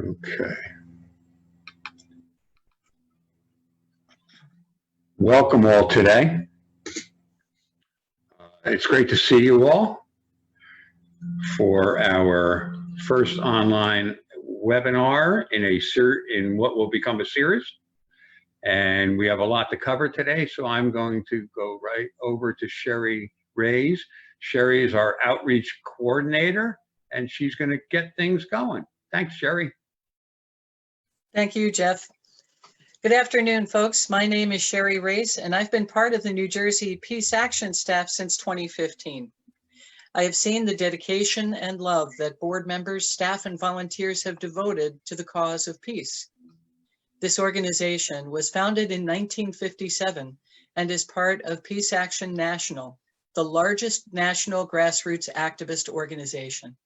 Okay. Welcome all today. It's great to see you all for our first online webinar in what will become a series. And we have a lot to cover today, so I'm going to go right over to Sherry Reyes. Sherry is our outreach coordinator, and she's going to get things going. Thanks, Sherry. Thank you, Jeff. Good afternoon, folks. My name is Sherry Reyes, and I've been part of the New Jersey Peace Action staff since 2015. I have seen the dedication and love that board members, staff, and volunteers have devoted to the cause of peace. This organization was founded in 1957 and is part of Peace Action National, the largest national grassroots activist organization.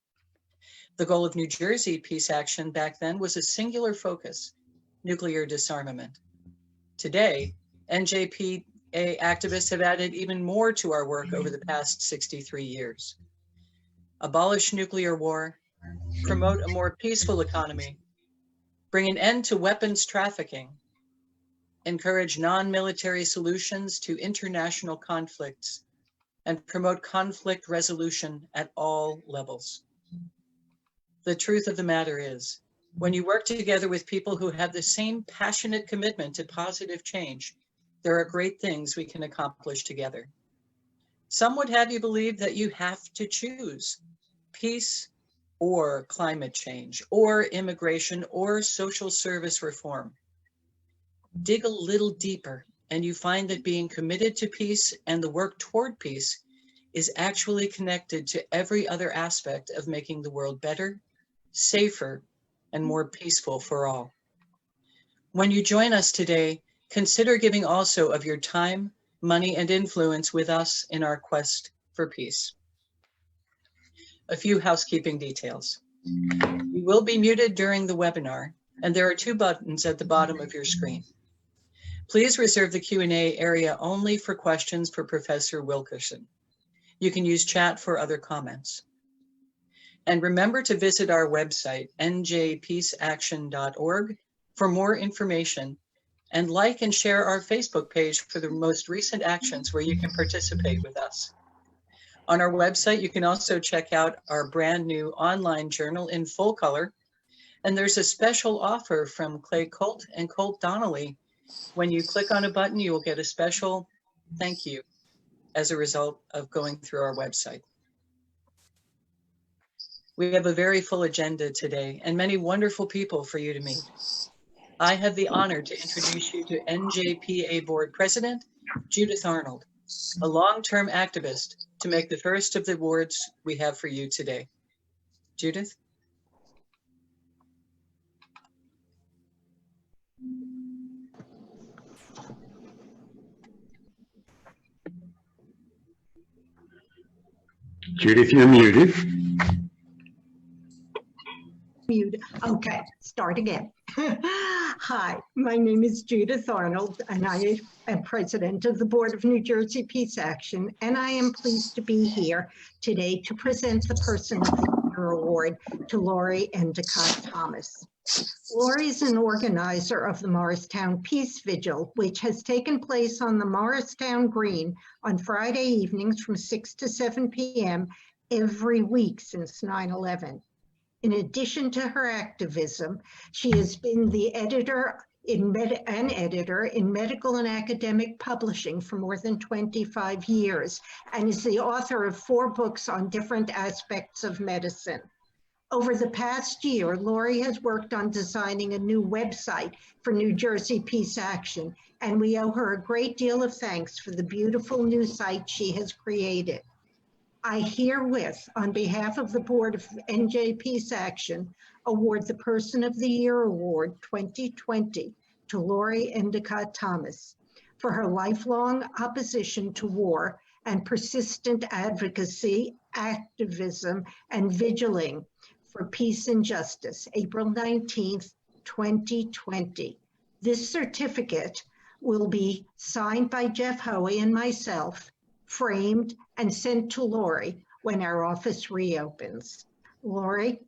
The goal of New Jersey Peace Action back then was a singular focus: nuclear disarmament. Today, NJPA activists have added even more to our work over the past 63 years. Abolish nuclear war, promote a more peaceful economy, bring an end to weapons trafficking, encourage non-military solutions to international conflicts, and promote conflict resolution at all levels. The truth of the matter is, when you work together with people who have the same passionate commitment to positive change, there are great things we can accomplish together. Some would have you believe that you have to choose peace or climate change or immigration or social service reform. Dig a little deeper and you find that being committed to peace and the work toward peace is actually connected to every other aspect of making the world better, safer, and more peaceful for all. When you join us today, consider giving also of your time, money, and influence with us in our quest for peace. A few housekeeping details. You will be muted during the webinar, and there are 2 buttons at the bottom of your screen. Please reserve the Q&A area only for questions for Professor Wilkerson. You can use chat for other comments. And remember to visit our website, njpeaceaction.org, for more information, and like and share our Facebook page for the most recent actions where you can participate with us. On our website, you can also check out our brand new online journal in full color. And there's a special offer from Clay Colt and Colt Donnelly. When you click on a button, you will get a special thank you as a result of going through our website. We have a very full agenda today and many wonderful people for you to meet. I have the honor to introduce you to NJPA Board President, Judith Arnold, a long-term activist, to make the first of the awards we have for you today. Judith? Judith, you're muted. Okay, start again. Hi, my name is Judith Arnold, and I am president of the Board of New Jersey Peace Action, and I am pleased to be here today to present the Person of the Year Award to Laurie Endicott Thomas. Laurie is an organizer of the Morristown Peace Vigil, which has taken place on the Morristown Green on Friday evenings from 6 to 7 p.m. every week since 9/11. In addition to her activism, she has been the editor in medical and academic publishing for more than 25 years and is the author of 4 books on different aspects of medicine. Over the past year, Laurie has worked on designing a new website for New Jersey Peace Action, and we owe her a great deal of thanks for the beautiful new site she has created. I herewith, on behalf of the Board of NJ Peace Action, award the Person of the Year Award 2020 to Laurie Endicott Thomas for her lifelong opposition to war and persistent advocacy, activism, and vigiling for peace and justice, April 19th, 2020. This certificate will be signed by Jeff Hoey and myself, framed, and sent to Laurie when our office reopens. Laurie?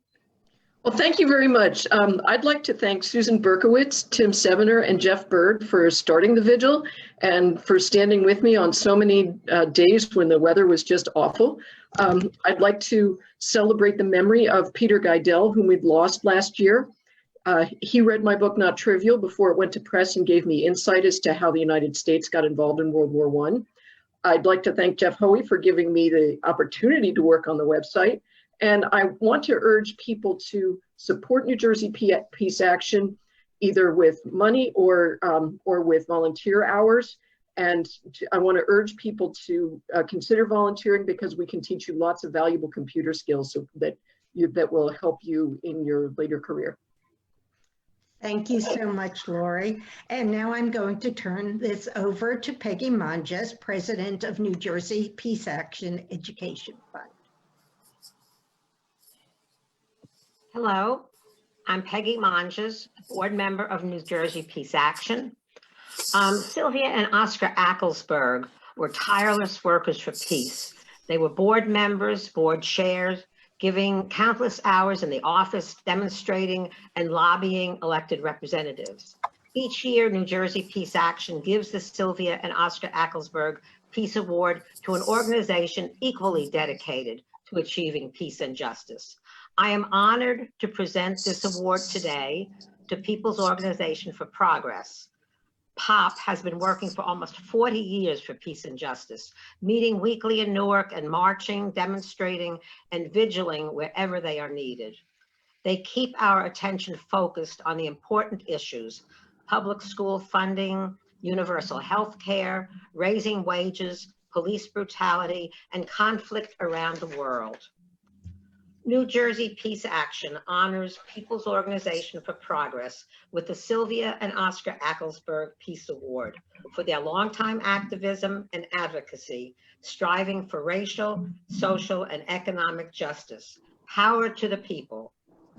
Well, thank you very much. I'd like to thank Susan Berkowitz, Tim Sevener, and Jeff Bird for starting the vigil and for standing with me on so many days when the weather was just awful. I'd like to celebrate the memory of Peter Geidel, whom we'd lost last year. He read my book, Not Trivial, before it went to press and gave me insight as to how the United States got involved in World War I. I'd like to thank Jeff Hoey for giving me the opportunity to work on the website. And I want to urge people to support New Jersey Peace Action, either with money or with volunteer hours. And I want to urge people to consider volunteering, because we can teach you lots of valuable computer skills so that will help you in your later career. Thank you so much, Laurie. And now I'm going to turn this over to Peggy Monges, President of New Jersey Peace Action Education Fund. Hello, I'm Peggy Monges, board member of New Jersey Peace Action. Sylvia and Oscar Acklesberg were tireless workers for peace. They were board members, board chairs, giving countless hours in the office, demonstrating and lobbying elected representatives. Each year, New Jersey Peace Action gives the Sylvia and Oscar Acklesberg Peace Award to an organization equally dedicated to achieving peace and justice. I am honored to present this award today to People's Organization for Progress. POP has been working for almost 40 years for peace and justice, meeting weekly in Newark and marching, demonstrating, and vigiling wherever they are needed. They keep our attention focused on the important issues: public school funding, universal health care, raising wages, police brutality, and conflict around the world. New Jersey Peace Action honors People's Organization for Progress with the Sylvia and Oscar Acklesberg Peace Award for their longtime activism and advocacy, striving for racial, social, and economic justice. Power to the people.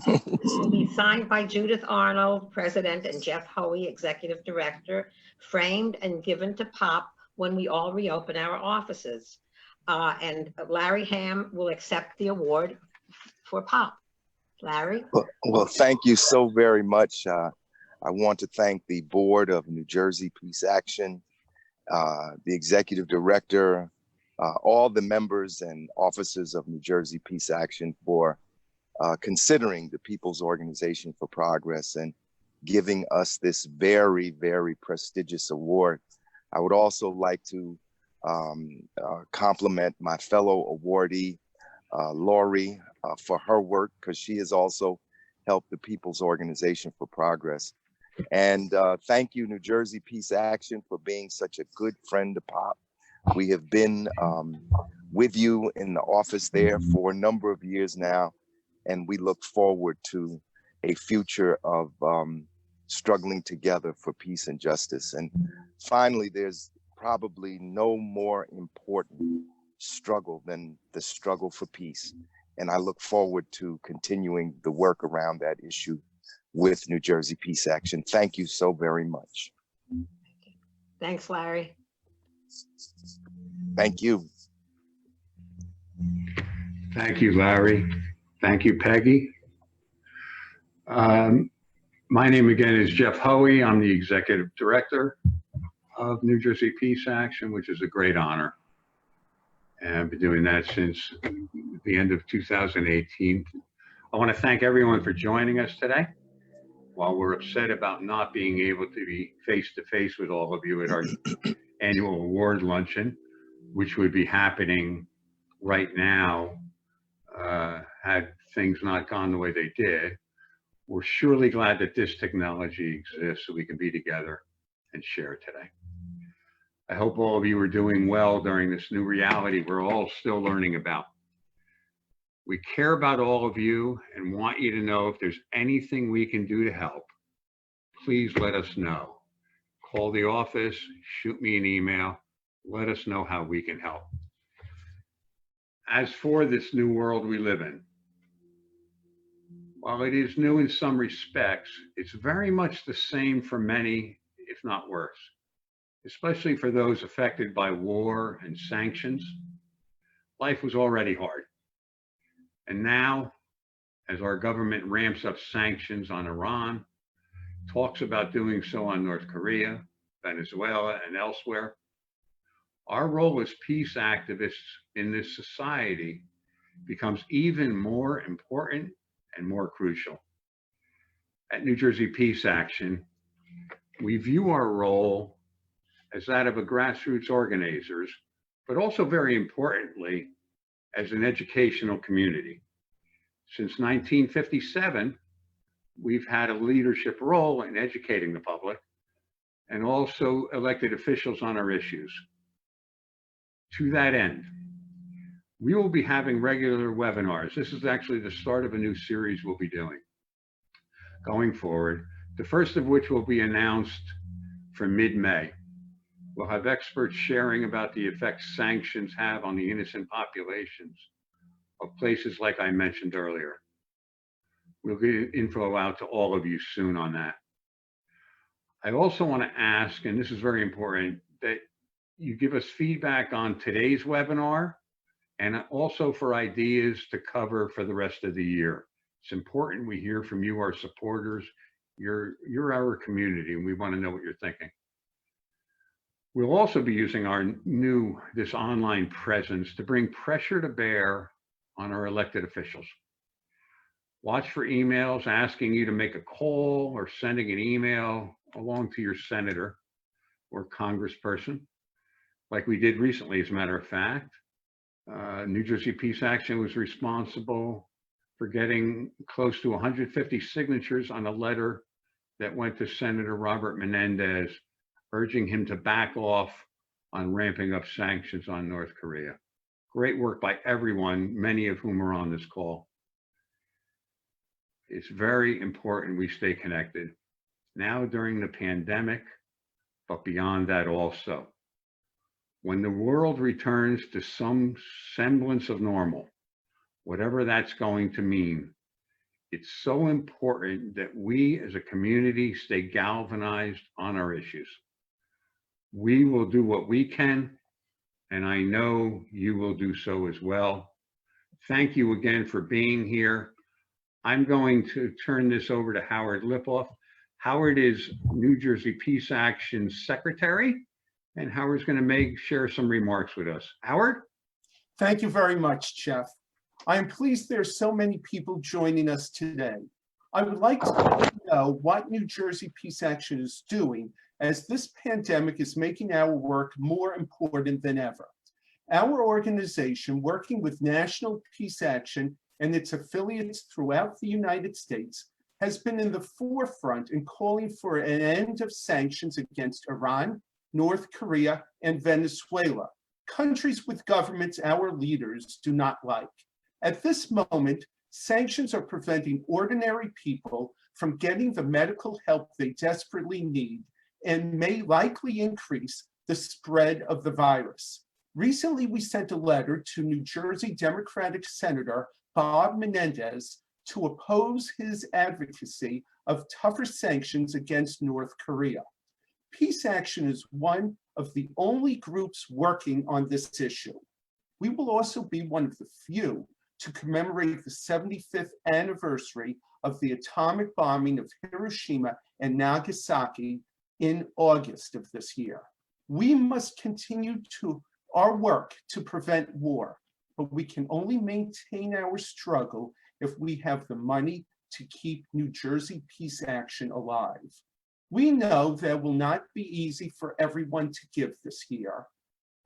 This will be signed by Judith Arnold, President, and Jeff Hoey, Executive Director, framed and given to POP when we all reopen our offices. And Larry Ham will accept the award for POP. Larry? Well, thank you so very much. I want to thank the board of New Jersey Peace Action, the executive director, all the members and officers of New Jersey Peace Action for considering the People's Organization for Progress and giving us this very, very prestigious award. I would also like to compliment my fellow awardee, Laurie, for her work, because she has also helped the People's Organization for Progress. And thank you, New Jersey Peace Action, for being such a good friend to POP. We have been with you in the office there for a number of years now, and we look forward to a future of struggling together for peace and justice. And finally, there's probably no more important struggle than the struggle for peace. And I look forward to continuing the work around that issue with New Jersey Peace Action. Thank you so very much. Thanks, Larry. Thank you. Thank you, Larry. Thank you, Peggy. My name again is Jeff Hoey. I'm the Executive Director of New Jersey Peace Action, which is a great honor. And I've been doing that since the end of 2018. I want to thank everyone for joining us today. While we're upset about not being able to be face-to-face with all of you at our annual award luncheon, which would be happening right now, had things not gone the way they did, we're surely glad that this technology exists so we can be together and share today. I hope all of you are doing well during this new reality we're all still learning about. We care about all of you and want you to know if there's anything we can do to help, please let us know. Call the office, shoot me an email, let us know how we can help. As for this new world we live in, while it is new in some respects, it's very much the same for many, if not worse, especially for those affected by war and sanctions. Life was already hard. And now as our government ramps up sanctions on Iran, talks about doing so on North Korea, Venezuela, and elsewhere. Our role as peace activists in this society becomes even more important and more crucial. At New Jersey Peace Action, we view our role as that of a grassroots organizers, but also very importantly, as an educational community. Since 1957, we've had a leadership role in educating the public and also elected officials on our issues. To that end, we will be having regular webinars. This is actually the start of a new series we'll be doing going forward, the first of which will be announced for mid-May. We'll have experts sharing about the effects sanctions have on the innocent populations of places like I mentioned earlier. We'll get info out to all of you soon on that. I also want to ask, and this is very important, that you give us feedback on today's webinar and also for ideas to cover for the rest of the year. It's important we hear from you, our supporters. You're our community, and we want to know what you're thinking. We'll also be using this online presence to bring pressure to bear on our elected officials. Watch for emails asking you to make a call or sending an email along to your senator or congressperson, like we did recently, as a matter of fact. New Jersey Peace Action was responsible for getting close to 150 signatures on a letter that went to Senator Robert Menendez, urging him to back off on ramping up sanctions on North Korea. Great work by everyone, many of whom are on this call. It's very important we stay connected now during the pandemic, but beyond that also. When the world returns to some semblance of normal, whatever that's going to mean, it's so important that we as a community stay galvanized on our issues. We will do what we can, and I know you will do so as well. Thank you again for being here. I'm going to turn this over to Howard Lipoff. Howard is New Jersey Peace Action's secretary, and Howard's going to share some remarks with us. Howard? Thank you very much, Jeff. I am pleased there are so many people joining us today. I would like to let you know what New Jersey Peace Action is doing, as this pandemic is making our work more important than ever. Our organization, working with National Peace Action and its affiliates throughout the United States, has been in the forefront in calling for an end of sanctions against Iran, North Korea, and Venezuela, countries with governments our leaders do not like. At this moment, sanctions are preventing ordinary people from getting the medical help they desperately need and may likely increase the spread of the virus. Recently, we sent a letter to New Jersey Democratic Senator Bob Menendez to oppose his advocacy of tougher sanctions against North Korea. Peace Action is one of the only groups working on this issue. We will also be one of the few to commemorate the 75th anniversary of the atomic bombing of Hiroshima and Nagasaki in August of this year. We must continue our work to prevent war, but we can only maintain our struggle if we have the money to keep New Jersey Peace Action alive. We know that it will not be easy for everyone to give this year,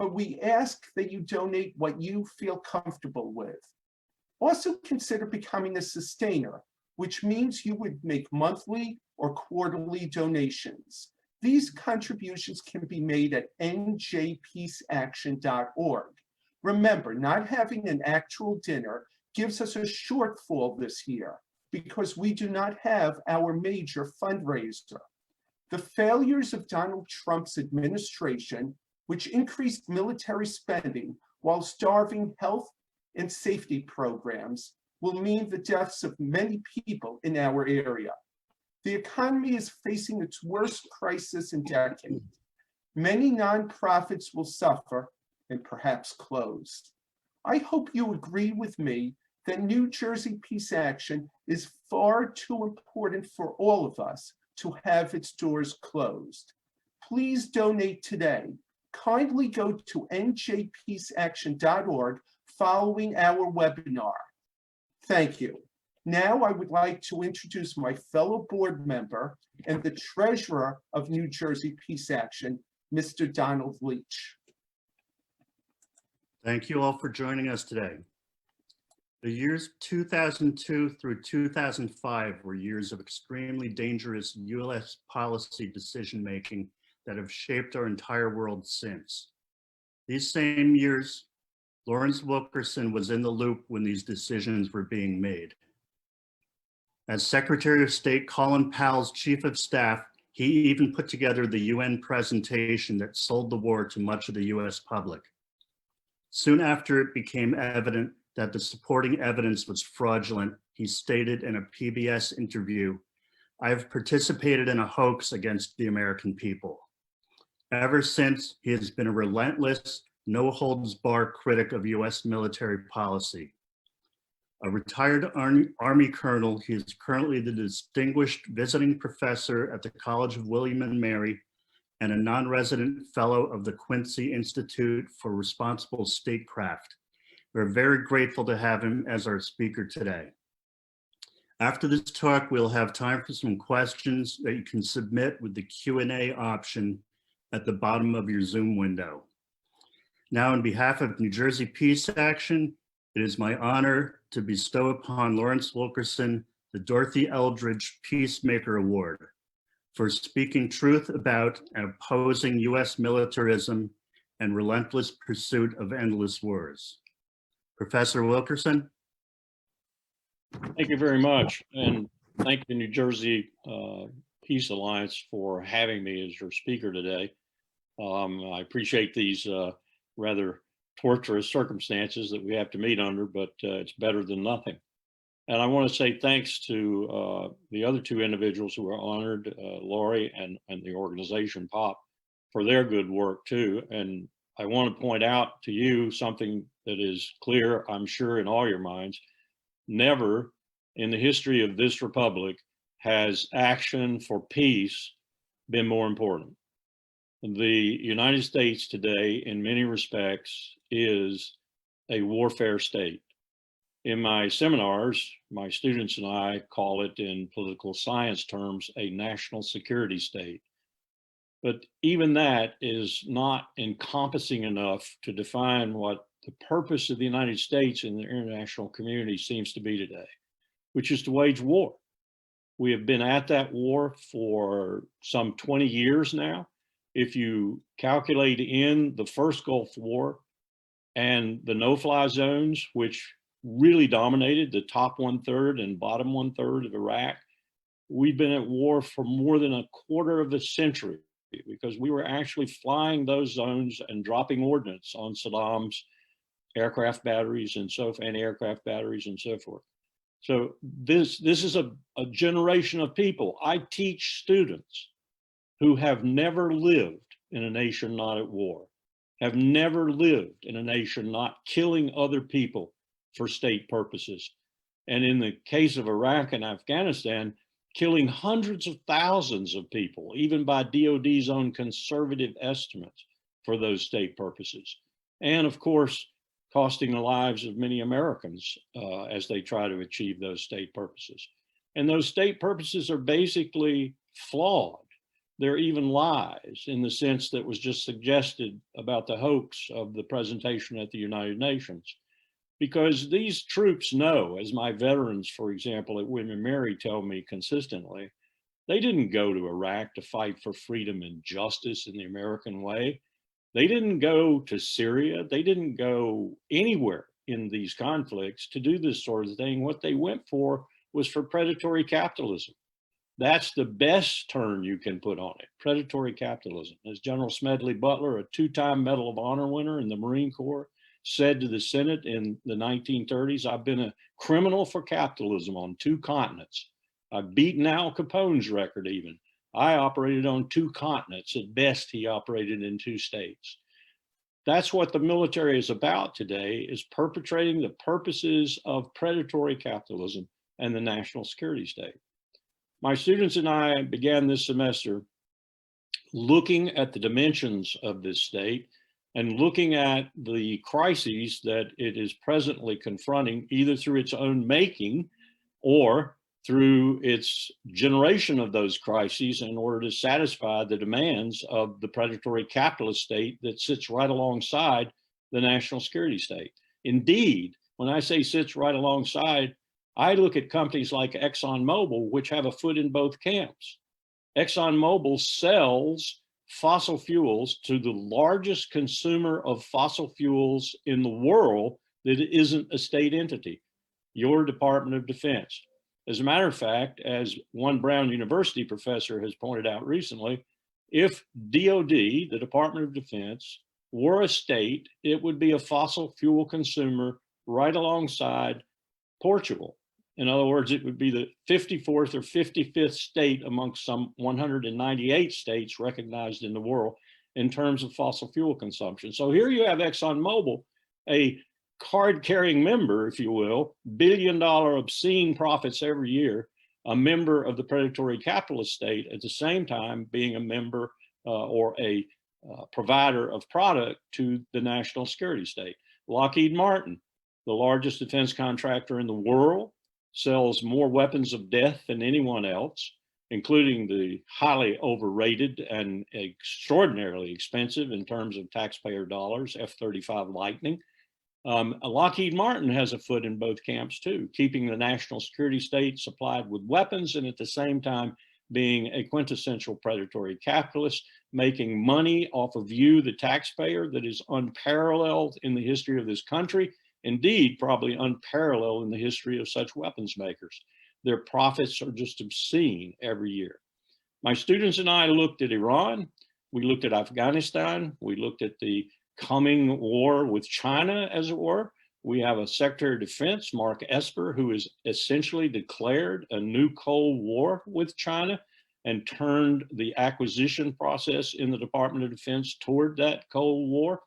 but we ask that you donate what you feel comfortable with. Also consider becoming a sustainer, which means you would make monthly or quarterly donations. These contributions can be made at njpeaceaction.org. Remember, not having an actual dinner gives us a shortfall this year because we do not have our major fundraiser. The failures of Donald Trump's administration, which increased military spending while starving health and safety programs, will mean the deaths of many people in our area. The economy is facing its worst crisis in decades. Many nonprofits will suffer and perhaps close. I hope you agree with me that New Jersey Peace Action is far too important for all of us to have its doors closed. Please donate today. Kindly go to njpeaceaction.org following our webinar. Thank you. Now I would like to introduce my fellow board member and the treasurer of New Jersey Peace Action, Mr. Donald Leach. Thank you all for joining us today. The years 2002 through 2005 were years of extremely dangerous U.S. policy decision-making that have shaped our entire world since. These same years, Lawrence Wilkerson was in the loop when these decisions were being made. As Secretary of State Colin Powell's chief of staff, he even put together the UN presentation that sold the war to much of the US public. Soon after it became evident that the supporting evidence was fraudulent, he stated in a PBS interview, "I have participated in a hoax against the American people." Ever since, he has been a relentless, no-holds-barred critic of US military policy. A retired Army colonel, he is currently the distinguished visiting professor at the College of William and Mary and a non-resident fellow of the Quincy Institute for Responsible Statecraft. We're very grateful to have him as our speaker today. After this talk, we'll have time for some questions that you can submit with the Q&A option at the bottom of your Zoom window. Now, on behalf of New Jersey Peace Action, it is my honor to bestow upon Lawrence Wilkerson the Dorothy Eldridge Peacemaker Award for speaking truth about and opposing US militarism and relentless pursuit of endless wars. Professor Wilkerson. Thank you very much. And thank the New Jersey Peace Alliance for having me as your speaker today. I appreciate these rather torturous circumstances that we have to meet under, but it's better than nothing. And I want to say thanks to the other two individuals who are honored, Laurie and the organization POP, for their good work too. And I want to point out to you something that is clear, I'm sure, in all your minds. Never in the history of this republic has action for peace been more important. The United States today, in many respects, is a warfare state. In my seminars, my students and I call it in political science terms, a national security state. But even that is not encompassing enough to define what the purpose of the United States and the international community seems to be today, which is to wage war. We have been at that war for some 20 years now. If you calculate in the first Gulf War and the no-fly zones, which really dominated the top 1/3 and bottom 1/3 of Iraq, we've been at war for more than a quarter of a century because we were actually flying those zones and dropping ordnance on Saddam's aircraft batteries and anti-aircraft batteries and so forth. So this is a generation of people. I teach students who have never lived in a nation not at war, have never lived in a nation not killing other people for state purposes. And in the case of Iraq and Afghanistan, killing hundreds of thousands of people, even by DOD's own conservative estimates, for those state purposes. And of course, costing the lives of many Americans as they try to achieve those state purposes. And those state purposes are basically flawed. They're even lies in the sense that was just suggested about the hoax of the presentation at the United Nations. Because these troops know, as my veterans, for example, at William and Mary tell me consistently, they didn't go to Iraq to fight for freedom and justice in the American way. They didn't go to Syria. They didn't go anywhere in these conflicts to do this sort of thing. What they went for was for predatory capitalism. That's the best term you can put on it, predatory capitalism. As General Smedley Butler, a two-time Medal of Honor winner in the Marine Corps, said to the Senate in the 1930s, I've been a criminal for capitalism on 2 continents. I've beaten Al Capone's record even. I operated on 2 continents. At best, he operated in 2 states. That's what the military is about today, is perpetrating the purposes of predatory capitalism and the national security state. My students and I began this semester looking at the dimensions of this state and looking at the crises that it is presently confronting, either through its own making or through its generation of those crises in order to satisfy the demands of the predatory capitalist state that sits right alongside the national security state. Indeed, when I say sits right alongside, I look at companies like ExxonMobil, which have a foot in both camps. ExxonMobil sells fossil fuels to the largest consumer of fossil fuels in the world that isn't a state entity, your Department of Defense. As a matter of fact, as one Brown University professor has pointed out recently, if DOD, the Department of Defense, were a state, it would be a fossil fuel consumer right alongside Portugal. In other words, it would be the 54th or 55th state amongst some 198 states recognized in the world in terms of fossil fuel consumption. So here you have ExxonMobil, a card-carrying member, if you will, billion-dollar obscene profits every year, a member of the predatory capitalist state, at the same time being a member or a provider of product to the national security state. Lockheed Martin, the largest defense contractor in the world, sells more weapons of death than anyone else, including the highly overrated and extraordinarily expensive in terms of taxpayer dollars, F-35 Lightning. Lockheed Martin has a foot in both camps too, keeping the national security state supplied with weapons and at the same time being a quintessential predatory capitalist, making money off of you, the taxpayer, that is unparalleled in the history of this country. Indeed, probably unparalleled in the history of such weapons makers. Their profits are just obscene every year. My students and I looked at Iran, we looked at Afghanistan, we looked at the coming war with China, as it were. We have a Secretary of Defense, Mark Esper, who has essentially declared a new Cold War with China and turned the acquisition process in the Department of Defense toward that Cold War.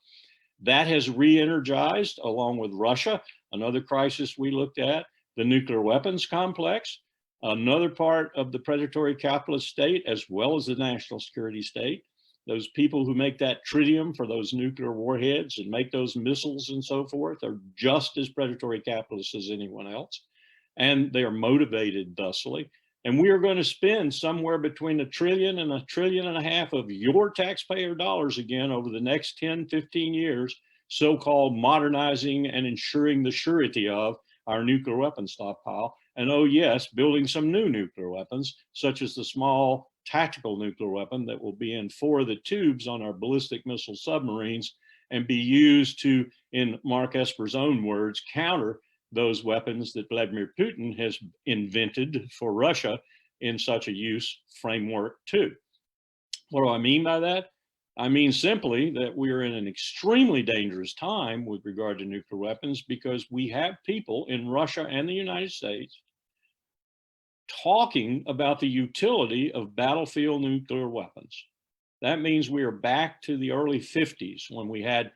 That has re-energized, along with Russia, another crisis we looked at, the nuclear weapons complex, another part of the predatory capitalist state, as well as the national security state. Those people who make that tritium for those nuclear warheads and make those missiles and so forth are just as predatory capitalists as anyone else. And they are motivated thusly. And we are going to spend somewhere between $1 trillion and $1.5 trillion of your taxpayer dollars again over the next 10, 15 years, so-called modernizing and ensuring the surety of our nuclear weapons stockpile. And oh yes, building some new nuclear weapons, such as the small tactical nuclear weapon that will be in 4 of the tubes on our ballistic missile submarines and be used to, in Mark Esper's own words, counter those weapons that Vladimir Putin has invented for Russia in such a use framework too. What do I mean by that? I mean simply that we are in an extremely dangerous time with regard to nuclear weapons because we have people in Russia and the United States talking about the utility of battlefield nuclear weapons. That means we are back to the early 50s when we had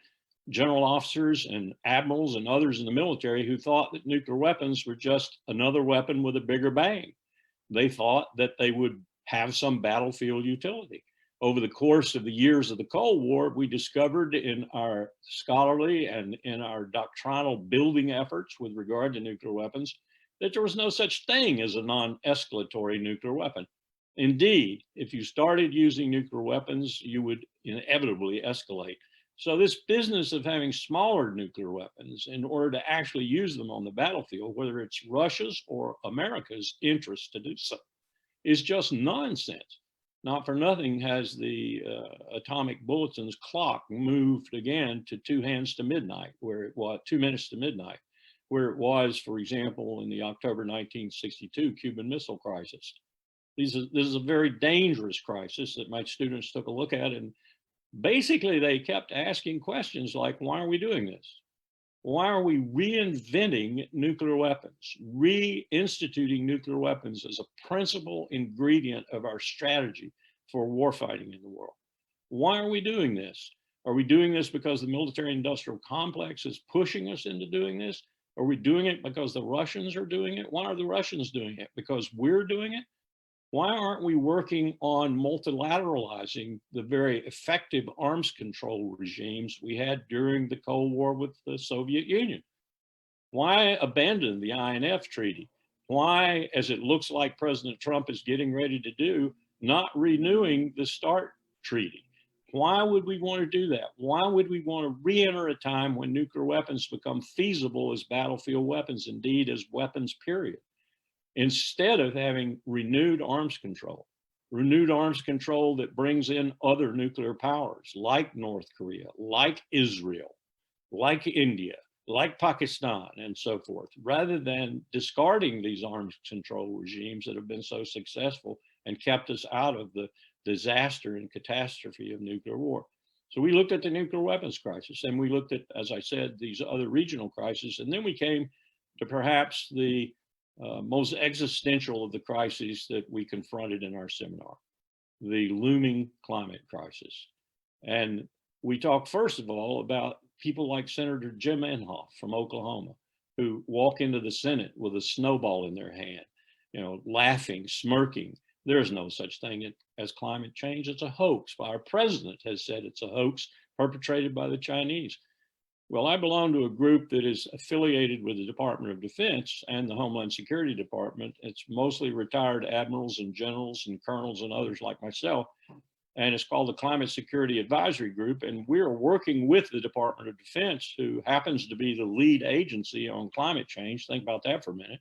general officers and admirals and others in the military who thought that nuclear weapons were just another weapon with a bigger bang. They thought that they would have some battlefield utility. Over the course of the years of the Cold War, we discovered in our scholarly and in our doctrinal building efforts with regard to nuclear weapons that there was no such thing as a non-escalatory nuclear weapon. Indeed, if you started using nuclear weapons, you would inevitably escalate. So this business of having smaller nuclear weapons in order to actually use them on the battlefield, whether it's Russia's or America's interest to do so, is just nonsense. Not for nothing has the atomic bulletin's clock moved again to 2 hands to midnight, where it was 2 minutes to midnight, where it was, for example, in the October 1962 Cuban Missile Crisis. This is a very dangerous crisis that my students took a look at, and basically they kept asking questions like, why are we doing this? Why are we reinventing nuclear weapons, reinstituting nuclear weapons as a principal ingredient of our strategy for warfighting in the world? Why are we doing this? Are we doing this because the military industrial complex is pushing us into doing this? Are we doing it because the Russians are doing it? Why are the Russians doing it? Because we're doing it? Why aren't we working on multilateralizing the very effective arms control regimes we had during the Cold War with the Soviet Union? Why abandon the INF Treaty? Why, as it looks like President Trump is getting ready to do, not renewing the START Treaty? Why would we want to do that? Why would we want to re-enter a time when nuclear weapons become feasible as battlefield weapons, indeed as weapons, period? Instead of having renewed arms control that brings in other nuclear powers like North Korea, like Israel, like India, like Pakistan, and so forth, rather than discarding these arms control regimes that have been so successful and kept us out of the disaster and catastrophe of nuclear war. So we looked at the nuclear weapons crisis, and we looked at, as I said, these other regional crises, and then we came to perhaps the most existential of the crises that we confronted in our seminar, the looming climate crisis. And we talked, first of all, about people like Senator Jim Inhofe from Oklahoma, who walk into the Senate with a snowball in their hand, laughing, smirking. There's no such thing as climate change. It's a hoax. Our president has said it's a hoax perpetrated by the Chinese. Well, I belong to a group that is affiliated with the Department of Defense and the Homeland Security Department. It's mostly retired admirals and generals and colonels and others like myself. And it's called the Climate Security Advisory Group. And we're working with the Department of Defense, who happens to be the lead agency on climate change. Think about that for a minute.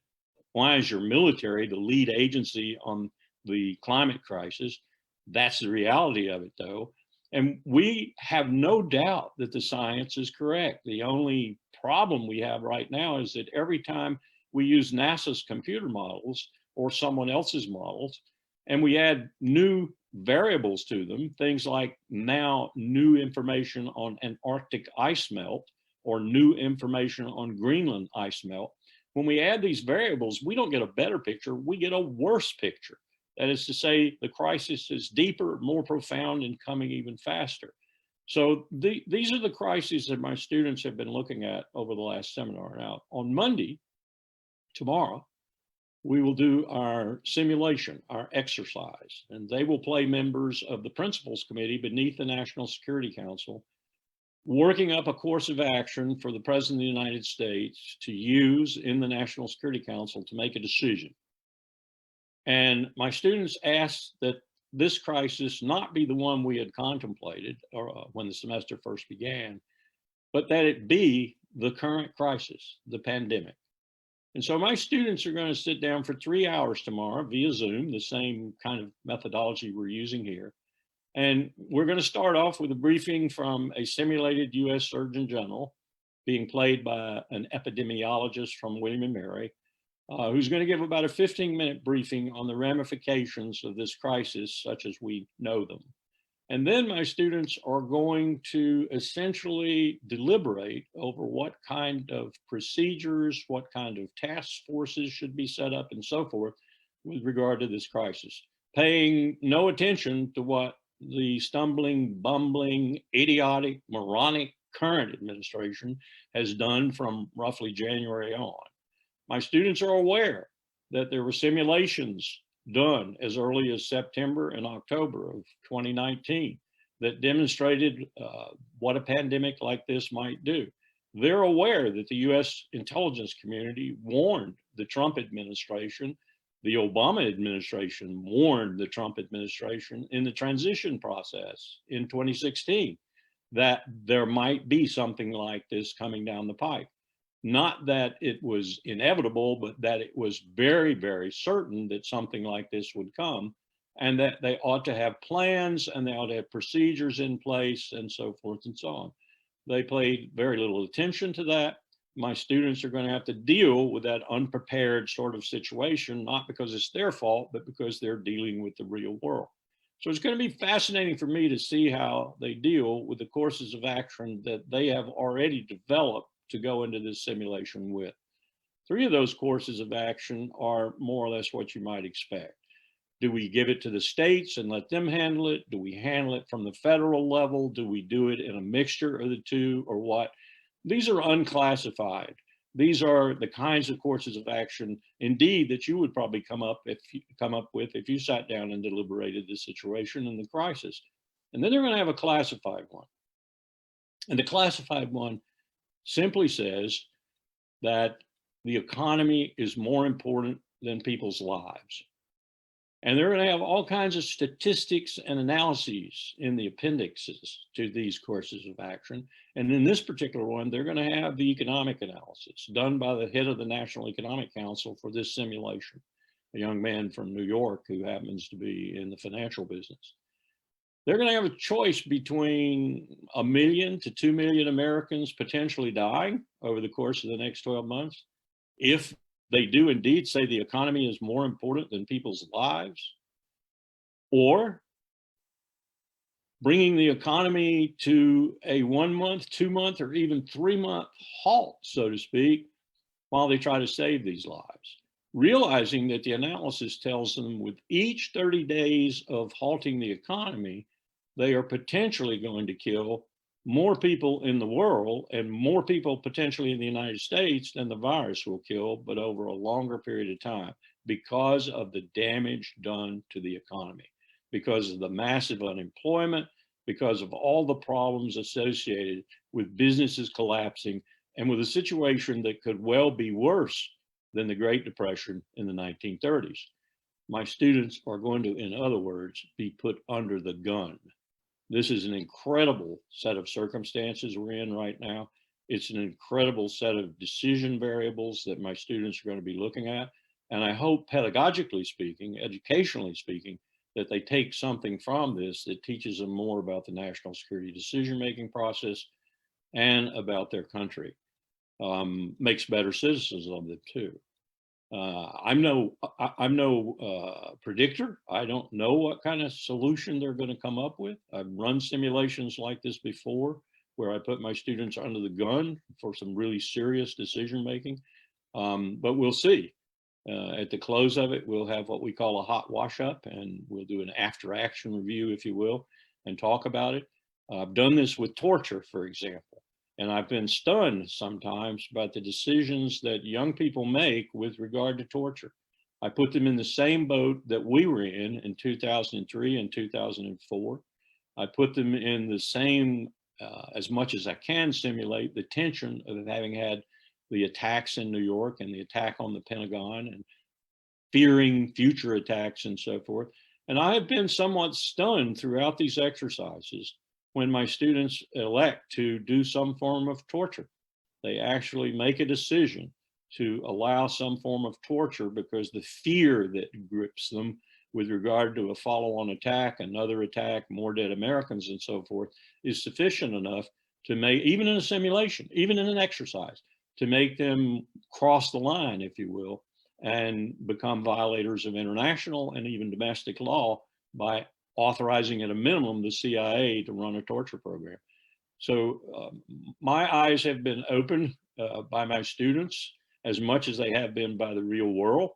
Why is your military the lead agency on the climate crisis? That's the reality of it, though. And we have no doubt that the science is correct. The only problem we have right now is that every time we use NASA's computer models or someone else's models, and we add new variables to them, things like now new information on Antarctic ice melt or new information on Greenland ice melt, when we add these variables, we don't get a better picture, we get a worse picture. That is to say, the crisis is deeper, more profound, and coming even faster. So these are the crises that my students have been looking at over the last seminar. Now, on Monday, tomorrow, we will do our simulation, our exercise, and they will play members of the Principals Committee beneath the National Security Council, working up a course of action for the President of the United States to use in the National Security Council to make a decision. And my students asked that this crisis not be the one we had contemplated when the semester first began, but that it be the current crisis, the pandemic. And so my students are going to sit down for 3 hours tomorrow via Zoom, the same kind of methodology we're using here. And we're going to start off with a briefing from a simulated U.S. Surgeon General being played by an epidemiologist from William & Mary, who's going to give about a 15-minute briefing on the ramifications of this crisis, such as we know them. And then my students are going to essentially deliberate over what kind of procedures, what kind of task forces should be set up and so forth with regard to this crisis, paying no attention to what the stumbling, bumbling, idiotic, moronic current administration has done from roughly January on. My students are aware that there were simulations done as early as September and October of 2019 that demonstrated what a pandemic like this might do. They're aware that the US intelligence community warned the Trump administration, the Obama administration warned the Trump administration in the transition process in 2016 that there might be something like this coming down the pike. Not that it was inevitable, but that it was very, very certain that something like this would come, and that they ought to have plans and they ought to have procedures in place and so forth and so on. They paid very little attention to that. My students are going to have to deal with that unprepared sort of situation, not because it's their fault, but because they're dealing with the real world. So it's going to be fascinating for me to see how they deal with the courses of action that they have already developed to go into this simulation with. 3 of those courses of action are more or less what you might expect. Do we give it to the states and let them handle it? Do we handle it from the federal level? Do we do it in a mixture of the two, or what? These are unclassified. These are the kinds of courses of action, indeed, that you would probably come up with if you sat down and deliberated the situation and the crisis. And then they're going to have a classified one. And the classified one simply says that the economy is more important than people's lives. And they're going to have all kinds of statistics and analyses in the appendixes to these courses of action. And in this particular one, they're going to have the economic analysis done by the head of the National Economic Council for this simulation, a young man from New York who happens to be in the financial business. They're going to have a choice between 1 million to 2 million Americans potentially dying over the course of the next 12 months. If they do indeed say the economy is more important than people's lives, or bringing the economy to a 1 month, 2 month, or even 3 month halt, so to speak, while they try to save these lives. Realizing that the analysis tells them with each 30 days of halting the economy, they are potentially going to kill more people in the world and more people potentially in the United States than the virus will kill, but over a longer period of time, because of the damage done to the economy, because of the massive unemployment, because of all the problems associated with businesses collapsing, and with a situation that could well be worse than the Great Depression in the 1930s. My students are going to, in other words, be put under the gun. This is an incredible set of circumstances we're in right now. It's an incredible set of decision variables that my students are going to be looking at. And I hope, pedagogically speaking, educationally speaking, that they take something from this that teaches them more about the national security decision-making process and about their country. Makes better citizens of them too. I'm no predictor. I don't know what kind of solution they're going to come up with. I've run simulations like this before, where I put my students under the gun for some really serious decision making. But we'll see. At the close of it, we'll have what we call a hot wash up, and we'll do an after action review, if you will, and talk about it. I've done this with torture, for example. And I've been stunned sometimes about the decisions that young people make with regard to torture. I put them in the same boat that we were in 2003 and 2004. I put them in the same, as much as I can simulate the tension of having had the attacks in New York and the attack on the Pentagon and fearing future attacks and so forth. And I have been somewhat stunned throughout these exercises when my students elect to do some form of torture. They actually make a decision to allow some form of torture because the fear that grips them with regard to a follow-on attack, another attack, more dead Americans and so forth, is sufficient enough to make, even in a simulation, even in an exercise, to make them cross the line, if you will, and become violators of international and even domestic law by authorizing at a minimum the CIA to run a torture program. So my eyes have been opened by my students as much as they have been by the real world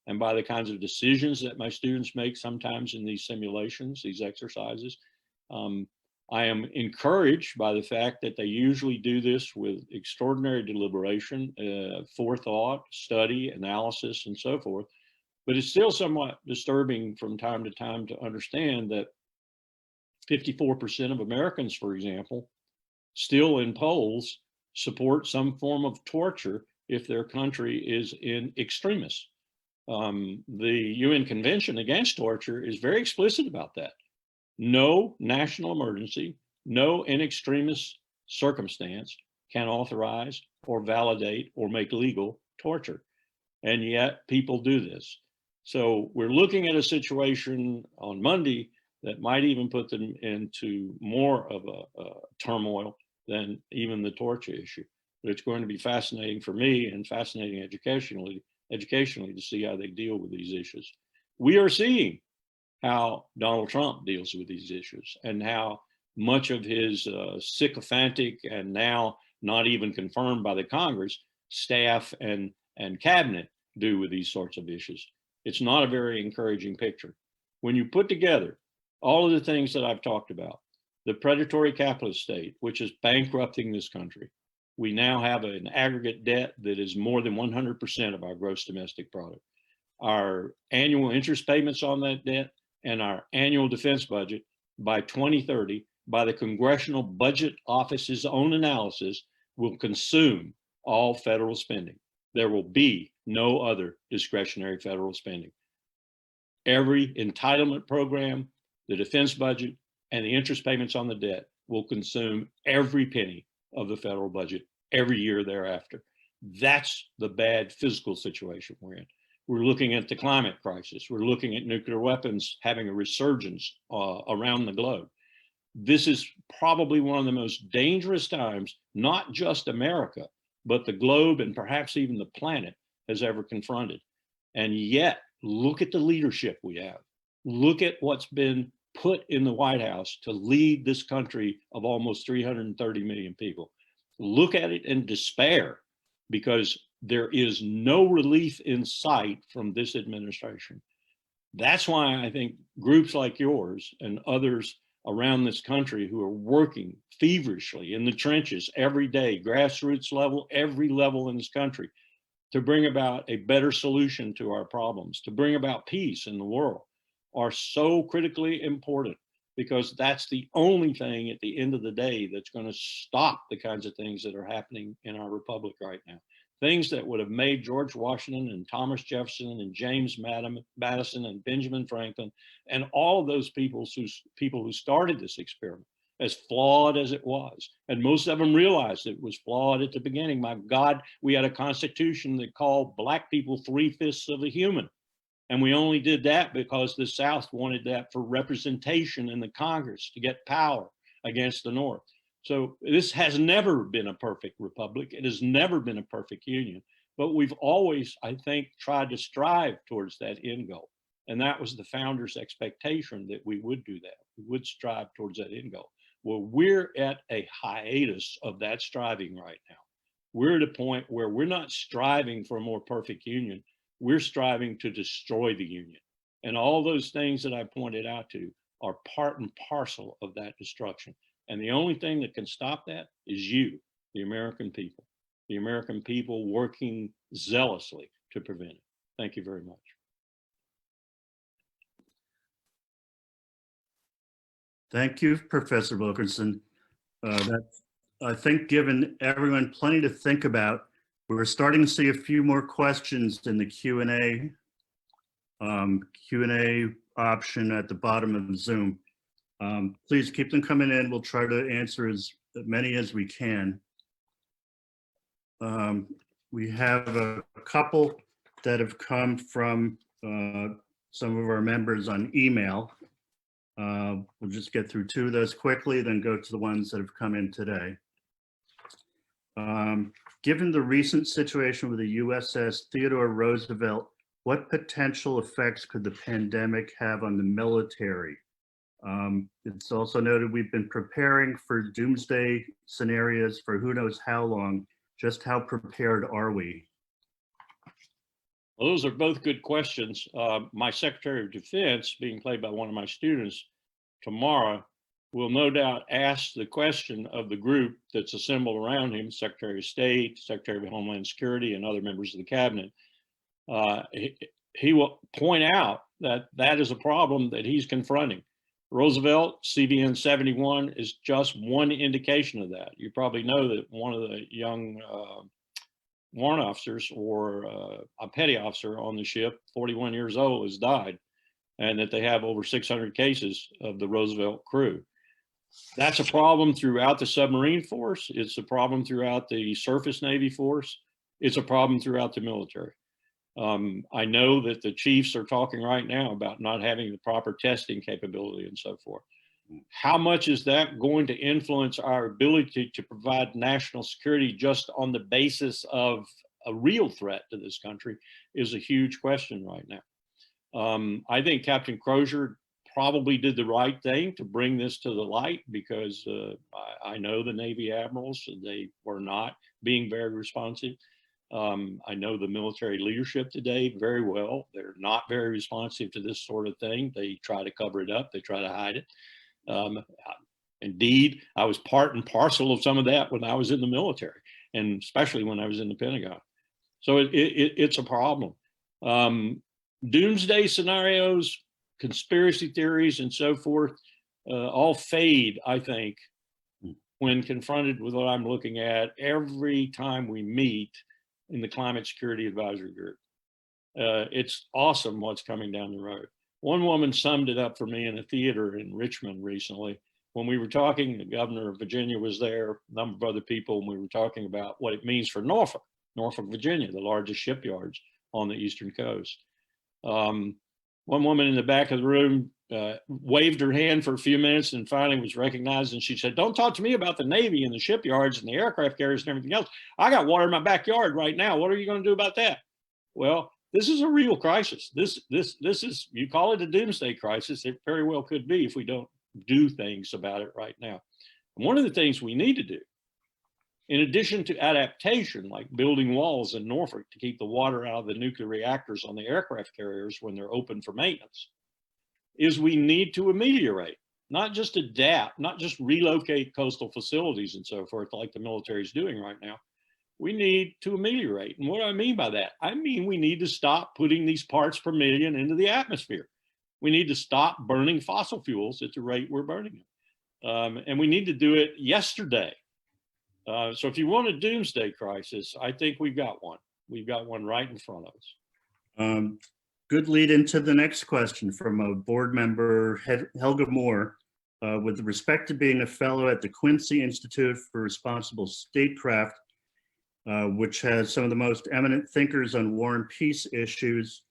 and by the kinds of decisions that my students make sometimes in these simulations, these exercises. I am encouraged by the fact that they usually do this with extraordinary deliberation, forethought, study, analysis, and so forth. But it's still somewhat disturbing from time to time to understand that 54% of Americans, for example, still in polls support some form of torture if their country is in extremis. The UN Convention Against Torture is very explicit about that. No national emergency, no in extremis circumstance can authorize or validate or make legal torture. And yet people do this. So we're looking at a situation on Monday that might even put them into more of a turmoil than even the torture issue. But it's going to be fascinating for me and fascinating educationally to see how they deal with these issues. We are seeing how Donald Trump deals with these issues and how much of his sycophantic and now not even confirmed by the Congress staff and cabinet do with these sorts of issues. It's not a very encouraging picture. when you put together all of the things that I've talked about, the predatory capitalist state, which is bankrupting this country, we now have an aggregate debt that is more than 100% of our gross domestic product. Our annual interest payments on that debt and our annual defense budget by 2030, by the Congressional Budget Office's own analysis, will consume all federal spending. There will be no other discretionary federal spending. Every entitlement program, the defense budget, and the interest payments on the debt will consume every penny of the federal budget every year thereafter. That's the bad physical situation we're in. We're looking at the climate crisis. We're looking at nuclear weapons having a resurgence around the globe. This is probably one of the most dangerous times, not just America, but the globe and perhaps even the planet has ever confronted. And yet, look at the leadership we have. Look at what's been put in the White House to lead this country of almost 330 million people. Look at it in despair, because there is no relief in sight from this administration. That's why I think groups like yours and others around this country who are working feverishly in the trenches every day, grassroots level, every level in this country, to bring about a better solution to our problems, to bring about peace in the world, are so critically important, because that's the only thing at the end of the day that's going to stop the kinds of things that are happening in our republic right now. Things that would have made George Washington and Thomas Jefferson and James Madison and Benjamin Franklin and all of those people who started this experiment, as flawed as it was. And most of them realized it was flawed at the beginning. My God, we had a constitution that called Black people 3/5 of a human. And we only did that because the South wanted that for representation in the Congress to get power against the North. So this has never been a perfect republic. It has never been a perfect union, but we've always, I think, tried to strive towards that end goal. And that was the founders' expectation, that we would do that. We would strive towards that end goal. Well, we're at a hiatus of that striving right now. We're at a point where we're not striving for a more perfect union. We're striving to destroy the union. And all those things that I pointed out to are part and parcel of that destruction. And the only thing that can stop that is you, the American people working zealously to prevent it. Thank you very much. Thank you, Professor Wilkerson. That's, I think, given everyone plenty to think about. We're starting to see a few more questions in the Q&A option at the bottom of Zoom. Please keep them coming in. We'll try to answer as many as we can. We have a couple that have come from some of our members on email. We'll just get through two of those quickly, then go to the ones that have come in today. Given the recent situation with the USS Theodore Roosevelt, what potential effects could the pandemic have on the military? It's also noted we've been preparing for doomsday scenarios for who knows how long. Just how prepared are we? Well, those are both good questions. My Secretary of Defense, being played by one of my students tomorrow, will no doubt ask the question of the group that's assembled around him, Secretary of State, Secretary of Homeland Security, and other members of the cabinet. He will point out that that is a problem that he's confronting. Roosevelt, CVN 71 is just one indication of that. You probably know that one of the young warrant officers, or a petty officer on the ship, 41 years old, has died, and that they have over 600 cases of the Roosevelt crew. That's a problem throughout the submarine force. It's a problem throughout the surface Navy force. It's a problem throughout the military. I know that the chiefs are talking right now about not having the proper testing capability and so forth. How much is that going to influence our ability to provide national security just on the basis of a real threat to this country is a huge question right now. I think Captain Crozier probably did the right thing to bring this to the light, because I know the Navy admirals, they were not being very responsive. I know the military leadership today very well. They're not very responsive to this sort of thing. They try to cover it up. They try to hide it. Indeed, I was part and parcel of some of that when I was in the military, and especially when I was in the Pentagon. So it's a problem. Doomsday scenarios, conspiracy theories, and so forth, all fade, I think, when confronted with what I'm looking at every time we meet in the Climate Security Advisory Group. It's awesome what's coming down the road. One woman summed it up for me in a theater in Richmond recently. When we were talking, the governor of Virginia was there, a number of other people, and we were talking about what it means for Norfolk, Virginia, the largest shipyards on the Eastern Coast. One woman in the back of the room waved her hand for a few minutes and finally was recognized, and she said, "Don't talk to me about the Navy and the shipyards and the aircraft carriers and everything else. I got water in my backyard right now. What are you going to do about that?" Well, this is a real crisis. This is, you call it a doomsday crisis. It very well could be if we don't do things about it right now. And one of the things we need to do, in addition to adaptation, like building walls in Norfolk to keep the water out of the nuclear reactors on the aircraft carriers when they're open for maintenance, is we need to ameliorate, not just adapt, not just relocate coastal facilities and so forth like the military is doing right now. We need to ameliorate. And what do I mean by that? I mean, we need to stop putting these parts per million into the atmosphere. We need to stop burning fossil fuels at the rate we're burning them. And we need to do it yesterday. So if you want a doomsday crisis, I think we've got one. We've got one right in front of us. Good lead into the next question from a board member, Helga Moore. With respect to being a fellow at the Quincy Institute for Responsible Statecraft, which has some of the most eminent thinkers on war and peace issues,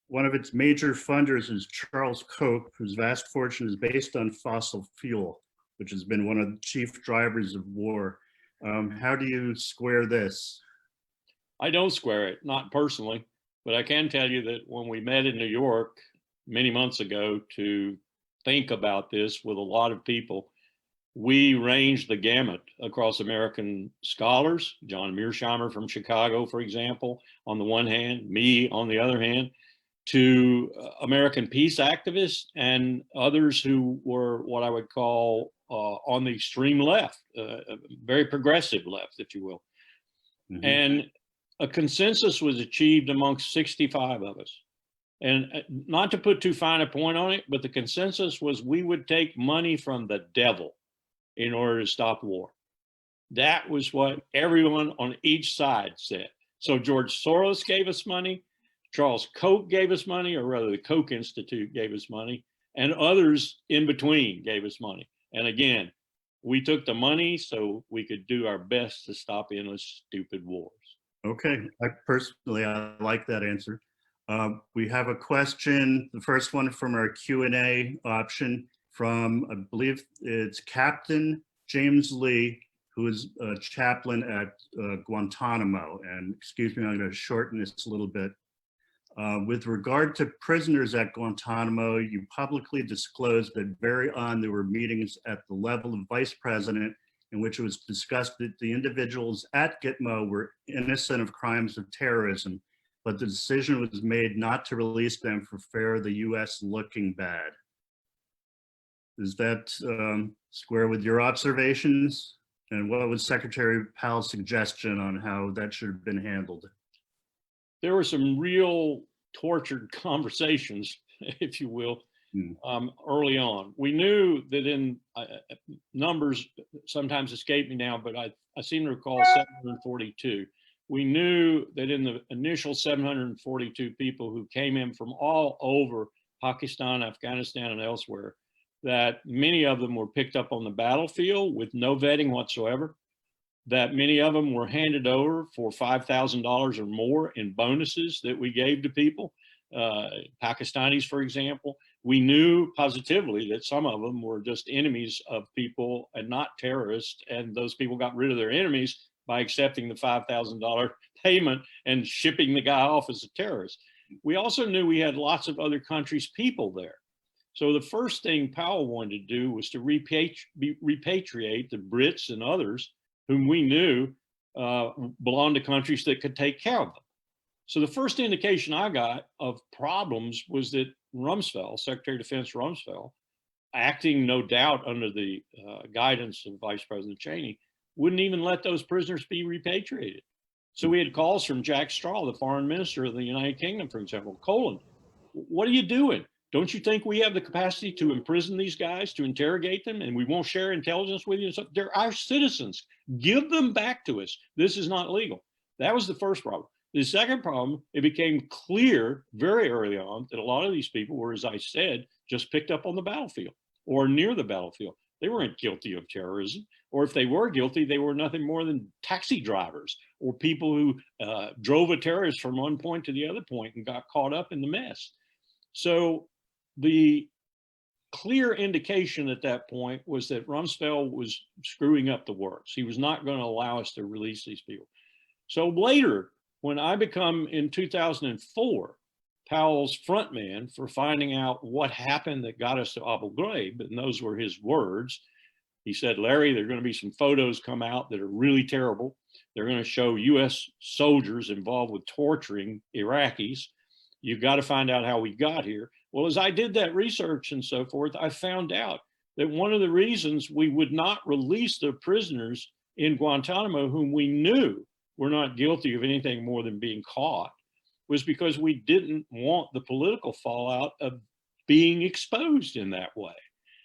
one of its major funders is Charles Koch, whose vast fortune is based on fossil fuel, which has been one of the chief drivers of war. How do you square this? I don't square it, not personally, but I can tell you that when we met in New York many months ago to think about this with a lot of people, we ranged the gamut across American scholars, John Mearsheimer from Chicago, for example, on the one hand, me on the other hand, to American peace activists and others who were what I would call on the extreme left, very progressive left, if you will. Mm-hmm. And a consensus was achieved amongst 65 of us. And not to put too fine a point on it, but the consensus was we would take money from the devil in order to stop war. That was what everyone on each side said. So George Soros gave us money, Charles Koch gave us money, or rather the Koch Institute gave us money, and others in between gave us money. And again, we took the money so we could do our best to stop endless stupid wars. Okay, I like that answer. We have a question, the first one from our Q&A option from, I believe it's Captain James Lee, who is a chaplain at Guantanamo. And excuse me, I'm going to shorten this a little bit. With regard to prisoners at Guantanamo, you publicly disclosed that very on there were meetings at the level of vice president in which it was discussed that the individuals at Gitmo were innocent of crimes of terrorism, but the decision was made not to release them for fear of the U.S. looking bad. Is that square with your observations? And what was Secretary Powell's suggestion on how that should have been handled? There were some real tortured conversations, if you will, early on. We knew that in numbers sometimes escape me now, but I seem to recall 742. We knew that in the initial 742 people who came in from all over Pakistan, Afghanistan, and elsewhere, that many of them were picked up on the battlefield with no vetting whatsoever, that many of them were handed over for $5,000 or more in bonuses that we gave to people, Pakistanis, for example. We knew positively that some of them were just enemies of people and not terrorists, and those people got rid of their enemies by accepting the $5,000 payment and shipping the guy off as a terrorist. We also knew we had lots of other countries' people there. So the first thing Powell wanted to do was to repatriate the Brits and others whom we knew belonged to countries that could take care of them. So the first indication I got of problems was that Rumsfeld, Secretary of Defense Rumsfeld, acting no doubt under the guidance of Vice President Cheney, wouldn't even let those prisoners be repatriated. So we had calls from Jack Straw, the foreign minister of the United Kingdom, for example. Colin, what are you doing? Don't you think we have the capacity to imprison these guys, to interrogate them, and we won't share intelligence with you? So they're our citizens. Give them back to us. This is not legal. That was the first problem. The second problem, it became clear very early on that a lot of these people were, as I said, just picked up on the battlefield or near the battlefield. They weren't guilty of terrorism, or if they were guilty, they were nothing more than taxi drivers or people who drove a terrorist from one point to the other point and got caught up in the mess. So the clear indication at that point was that Rumsfeld was screwing up the works. He was not going to allow us to release these people. So later, when I become in 2004, Powell's front man for finding out what happened that got us to Abu Ghraib, and those were his words. He said, Larry, there are going to be some photos come out that are really terrible. They're going to show US soldiers involved with torturing Iraqis. You've got to find out how we got here. Well, as I did that research and so forth, I found out that one of the reasons we would not release the prisoners in Guantanamo, whom we knew were not guilty of anything more than being caught, was because we didn't want the political fallout of being exposed in that way.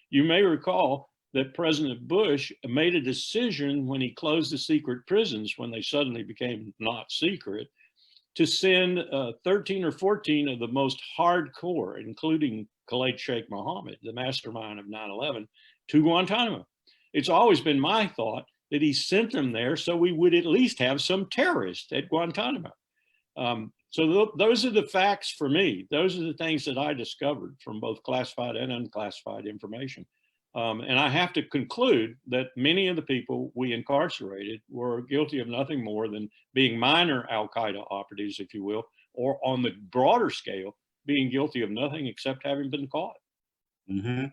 You may recall that President Bush made a decision when he closed the secret prisons, when they suddenly became not secret, to send 13 or 14 of the most hardcore, including Khalid Sheikh Mohammed, the mastermind of 9/11, to Guantanamo. It's always been my thought that he sent them there so we would at least have some terrorists at Guantanamo. So those are the facts for me. Those are the things that I discovered from both classified and unclassified information. And I have to conclude that many of the people we incarcerated were guilty of nothing more than being minor Al-Qaeda operatives, if you will, or on the broader scale, being guilty of nothing except having been caught. Mm-hmm.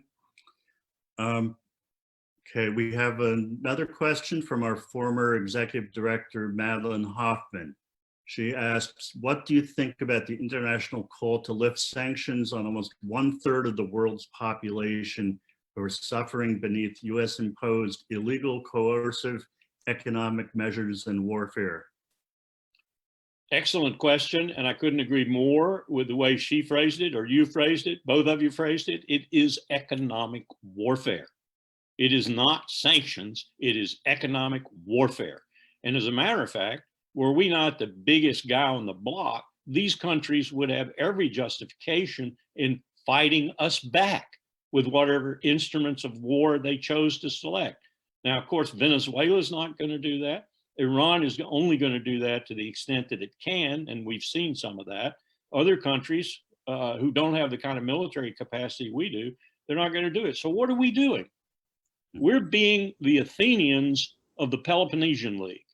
Okay, we have another question from our former executive director, Madeline Hoffman. She asks, what do you think about the international call to lift sanctions on almost 1/3 of the world's population who are suffering beneath US imposed illegal, coercive economic measures and warfare? Excellent question, and I couldn't agree more with the way she phrased it, or you phrased it, both of you phrased it. It is economic warfare. It is not sanctions, it is economic warfare. And as a matter of fact, were we not the biggest guy on the block, these countries would have every justification in fighting us back with whatever instruments of war they chose to select. Now, of course, Venezuela is not going to do that. Iran is only going to do that to the extent that it can, and we've seen some of that. Other countries who don't have the kind of military capacity we do, they're not going to do it. So what are we doing? We're being the Athenians of the Peloponnesian League.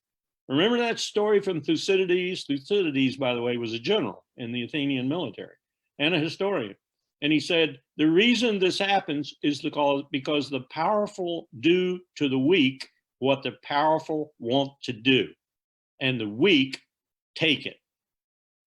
Remember that story from Thucydides? Thucydides, by the way, was a general in the Athenian military and a historian. And he said, the reason this happens is because the powerful do to the weak what the powerful want to do, and the weak take it.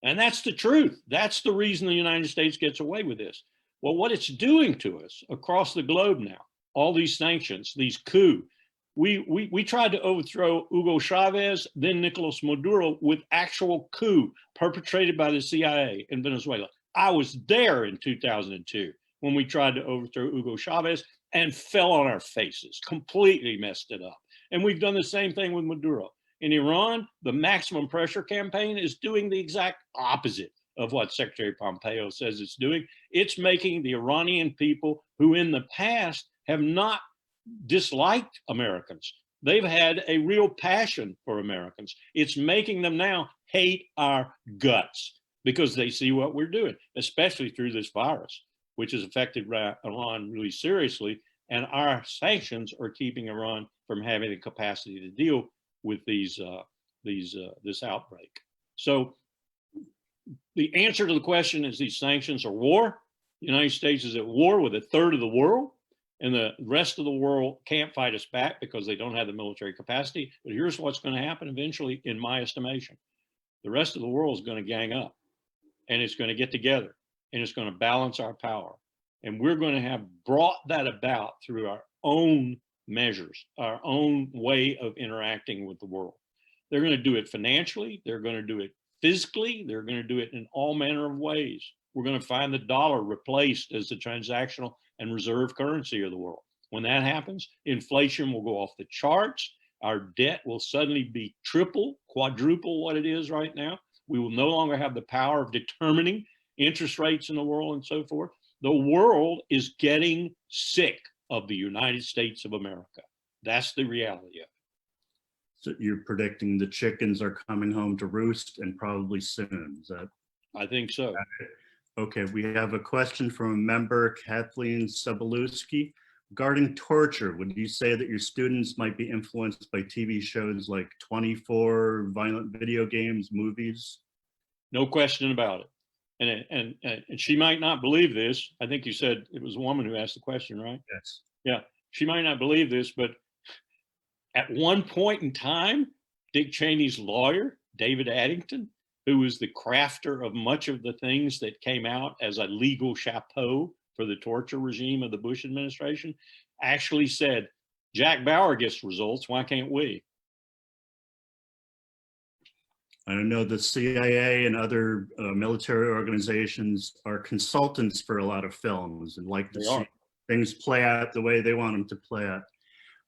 And that's the truth. That's the reason the United States gets away with this. Well, what it's doing to us across the globe now, all these sanctions, these coups, we tried to overthrow Hugo Chavez, then Nicolas Maduro, with actual coup perpetrated by the CIA in Venezuela. I was there in 2002 when we tried to overthrow Hugo Chavez and fell on our faces, completely messed it up. And we've done the same thing with Maduro. In Iran, the maximum pressure campaign is doing the exact opposite of what Secretary Pompeo says it's doing. It's making the Iranian people who in the past have not disliked Americans. They've had a real passion for Americans. It's making them now hate our guts because they see what we're doing, especially through this virus, which has affected Iran really seriously. And our sanctions are keeping Iran from having the capacity to deal with this outbreak. So the answer to the question is these sanctions are war. The United States is at war with 1/3 of the world, and the rest of the world can't fight us back because they don't have the military capacity. But here's what's going to happen eventually, in my estimation. the rest of the world is going to gang up, and it's going to get together, and it's going to balance our power. And we're going to have brought that about through our own measures, our own way of interacting with the world. They're going to do it financially. They're going to do it physically. They're going to do it in all manner of ways. We're going to find the dollar replaced as the transactional and reserve currency of the world. When that happens, inflation will go off the charts. Our debt will suddenly be triple, quadruple what it is right now. We will no longer have the power of determining interest rates in the world and so forth. The world is getting sick of the United States of America. That's the reality of it. So you're predicting the chickens are coming home to roost, and probably soon. Is that? I think so. Okay, we have a question from a member, Kathleen Sobolewski, regarding torture. Would you say that your students might be influenced by TV shows like 24, violent video games, movies? No question about it. And she might not believe this. I think you said it was a woman who asked the question, right? Yes. Yeah, she might not believe this, but at one point in time, Dick Cheney's lawyer, David Addington, who was the crafter of much of the things that came out as a legal chapeau for the torture regime of the Bush administration, actually said, Jack Bauer gets results, why can't we? I know the CIA and other military organizations are consultants for a lot of films and like to see things play out the way they want them to play out.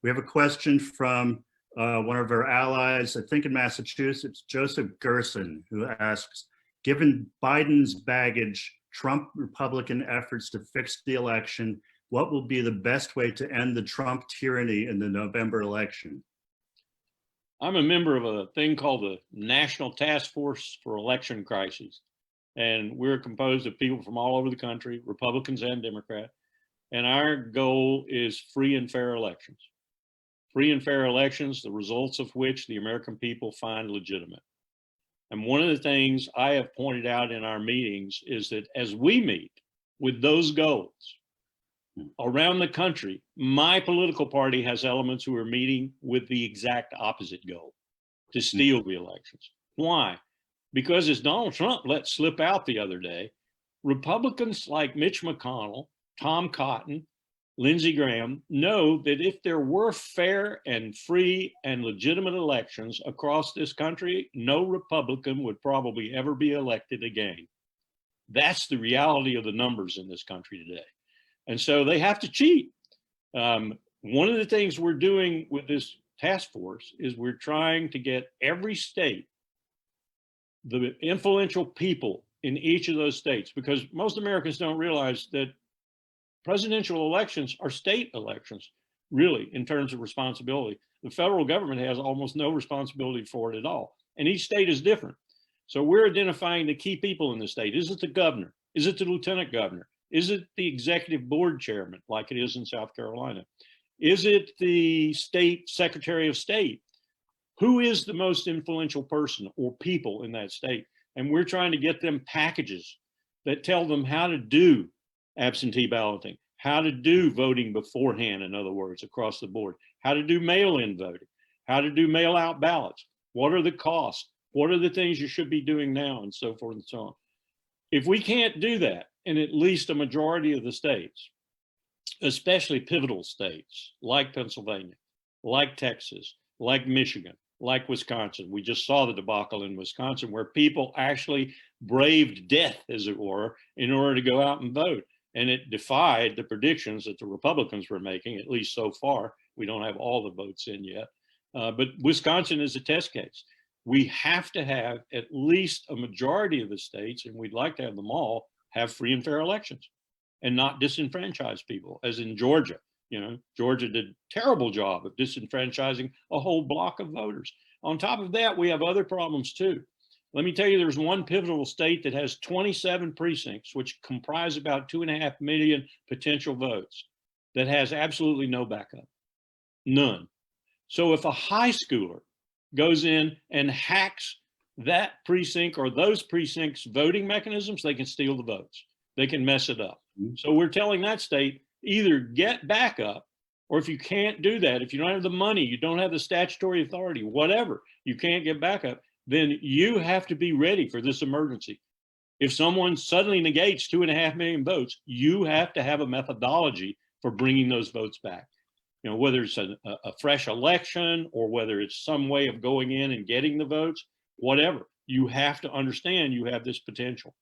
We have a question from one of our allies, I think in Massachusetts, Joseph Gerson, who asks, given Biden's baggage, Trump Republican efforts to fix the election, what will be the best way to end the Trump tyranny in the November election? I'm a member of a thing called the National Task Force for Election Crises. And we're composed of people from all over the country, Republicans and Democrats. And our goal is free and fair elections. Free and fair elections, the results of which the American people find legitimate. And one of the things I have pointed out in our meetings is that as we meet with those goals around the country, my political party has elements who are meeting with the exact opposite goal, to steal the elections. Why? Because as Donald Trump let slip out the other day, Republicans like Mitch McConnell, Tom Cotton, Lindsey Graham know that if there were fair and free and legitimate elections across this country, no Republican would probably ever be elected again. That's the reality of the numbers in this country today. And so they have to cheat. One of the things we're doing with this task force is we're trying to get every state, the influential people in each of those states, because most Americans don't realize that presidential elections are state elections, really, in terms of responsibility. The federal government has almost no responsibility for it at all. And each state is different. So we're identifying the key people in the state. Is it the governor? Is it the lieutenant governor? Is it the executive board chairman, like it is in South Carolina? Is it the state secretary of state? Who is the most influential person or people in that state? And we're trying to get them packages that tell them how to do absentee balloting, how to do voting beforehand, in other words, across the board, how to do mail-in voting, how to do mail-out ballots, what are the costs, what are the things you should be doing now, and so forth and so on. If we can't do that in at least a majority of the states, especially pivotal states like Pennsylvania, like Texas, like Michigan, like Wisconsin. We just saw the debacle in Wisconsin where people actually braved death, as it were, in order to go out and vote. And it defied the predictions that the Republicans were making, at least so far. We don't have all the votes in yet. But Wisconsin is a test case. We have to have at least a majority of the states, and we'd like to have them all, have free and fair elections and not disenfranchise people, as in Georgia. You know, Georgia did a terrible job of disenfranchising a whole block of voters. On top of that, we have other problems too. Let me tell you, there's one pivotal state that has 27 precincts, which comprise about 2.5 million potential votes, that has absolutely no backup, none. So if a high schooler goes in and hacks that precinct or those precincts' voting mechanisms, they can steal the votes. They can mess it up. So we're telling that state, either get backup, or if you can't do that, if you don't have the money, you don't have the statutory authority, whatever, you can't get backup, then you have to be ready for this emergency. If someone suddenly negates 2.5 million votes, you have to have a methodology for bringing those votes back. You know, whether it's a fresh election or whether it's some way of going in and getting the votes, whatever, you have to understand you have this potential.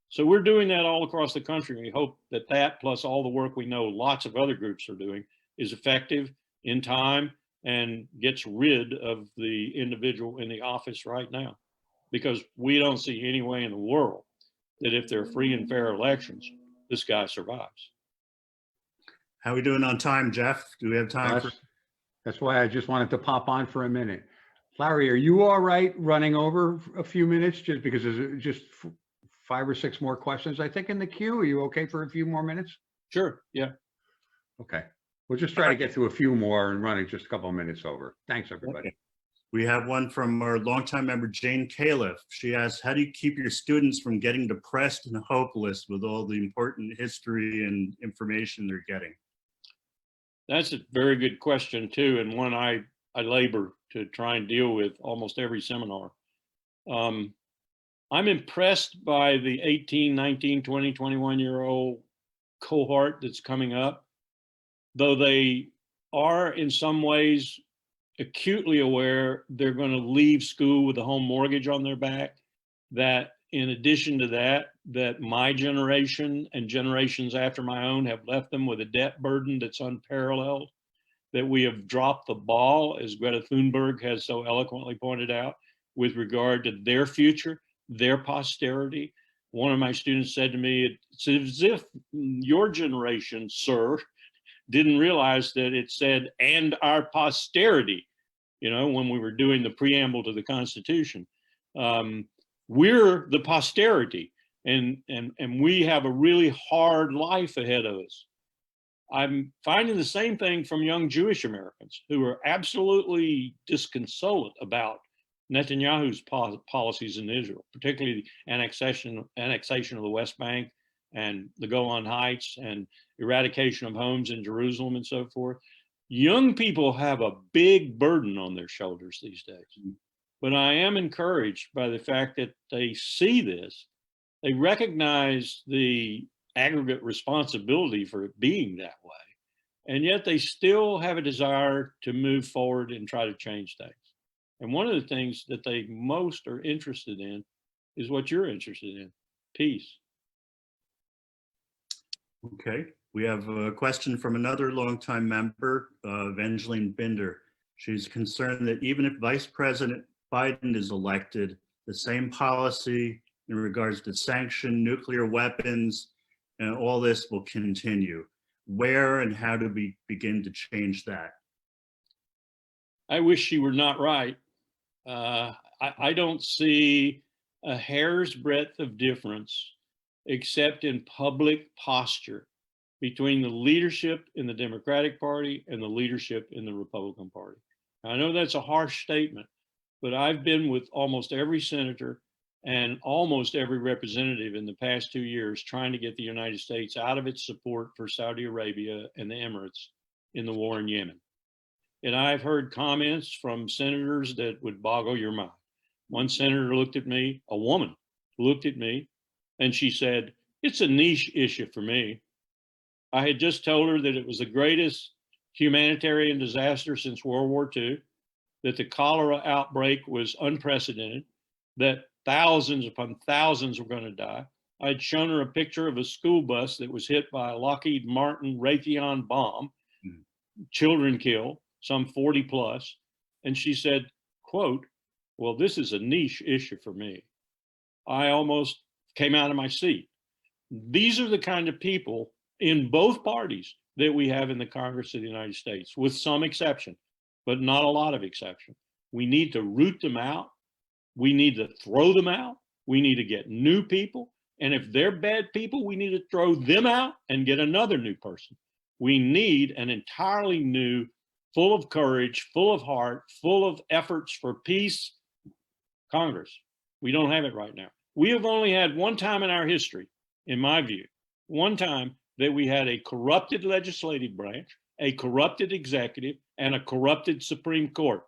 So we're doing that all across the country. We hope that that, plus all the work we know lots of other groups are doing, is effective in time and gets rid of the individual in the office right now. Because we don't see any way in the world that if they're free and fair elections, this guy survives. How are we doing on time, Jeff? Do we have time for? That's why I just wanted to pop on for a minute. Larry, are you all right running over a few minutes just because there's just 5 or 6 more questions, I think, in the queue? Are you okay for a few more minutes? Sure, yeah. Okay. We'll just try to get to a few more and running just a couple of minutes over. Thanks, everybody. Okay. We have one from our longtime member, Jane Califf. She asks, how do you keep your students from getting depressed and hopeless with all the important history and information they're getting? That's a very good question too, and one I labor to try and deal with almost every seminar. I'm impressed by the 18, 19, 20, 21-year-old cohort that's coming up, though they are in some ways acutely aware they're going to leave school with a home mortgage on their back, that in addition to that, that my generation and generations after my own have left them with a debt burden that's unparalleled, that we have dropped the ball, as Greta Thunberg has so eloquently pointed out, with regard to their future, their posterity. One of my students said to me, it's as if your generation, sir, didn't realize that it said, and our posterity, you know, when we were doing the preamble to the Constitution. We're the posterity, and we have a really hard life ahead of us. I'm finding the same thing from young Jewish Americans who are absolutely disconsolate about Netanyahu's policies in Israel, particularly the annexation of the West Bank and the Golan Heights and eradication of homes in Jerusalem and so forth. Young people have a big burden on their shoulders these days. But I am encouraged by the fact that they see this, they recognize the aggregate responsibility for it being that way, and yet they still have a desire to move forward and try to change things. And one of the things that they most are interested in is what you're interested in, peace. Okay, we have a question from another longtime member, Evangeline Binder. She's concerned that even if Vice President Biden is elected, the same policy in regards to sanction, nuclear weapons, and all this will continue. Where and how do we begin to change that? I wish she were not right. I don't see a hair's breadth of difference except in public posture between the leadership in the Democratic Party and the leadership in the Republican Party. I know that's a harsh statement, but I've been with almost every senator and almost every representative in the past 2 years trying to get the United States out of its support for Saudi Arabia and the Emirates in the war in Yemen. And I've heard comments from senators that would boggle your mind. One senator looked at me, a woman looked at me, and she said, it's a niche issue for me. I had just told her that it was the greatest humanitarian disaster since World War II, that the cholera outbreak was unprecedented, that thousands upon thousands were going to die. I'd shown her a picture of a school bus that was hit by a Lockheed Martin Raytheon bomb, children killed, some 40 plus. And she said, quote, well, this is a niche issue for me. I almost came out of my seat. These are the kind of people in both parties that we have in the Congress of the United States, with some exception, but not a lot of exception. We need to root them out. We need to throw them out. We need to get new people. And if they're bad people, we need to throw them out and get another new person. We need an entirely new, full of courage, full of heart, full of efforts for peace Congress. We don't have it right now. We have only had one time in our history, in my view, one time that we had a corrupted legislative branch, a corrupted executive, and a corrupted Supreme Court.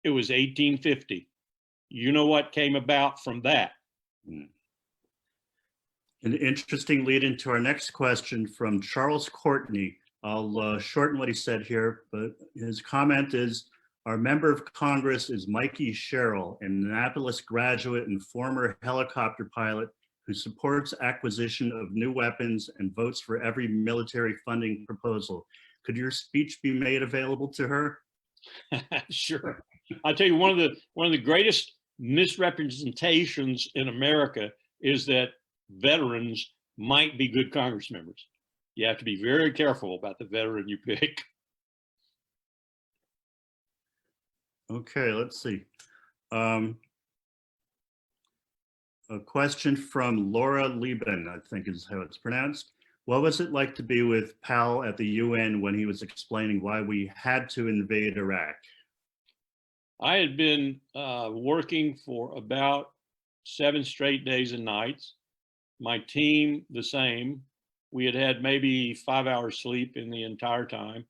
It was 1850. You know what came about from that. An interesting lead into our next question from Charles Courtney. I'll shorten what he said here, but his comment is, our member of Congress is Mikey Sherrill, an Annapolis graduate and former helicopter pilot who supports acquisition of new weapons and votes for every military funding proposal. Could your speech be made available to her? Sure. I'll tell you, one of the greatest misrepresentations in America is that veterans might be good Congress members. You have to be very careful about the veteran you pick. Okay, let's see. A question from Laura Lieben, I think is how it's pronounced. What was it like to be with Powell at the UN when he was explaining why we had to invade Iraq? I had been working for about 7 straight days and nights. My team, the same. We had had maybe 5 hours sleep in the entire time.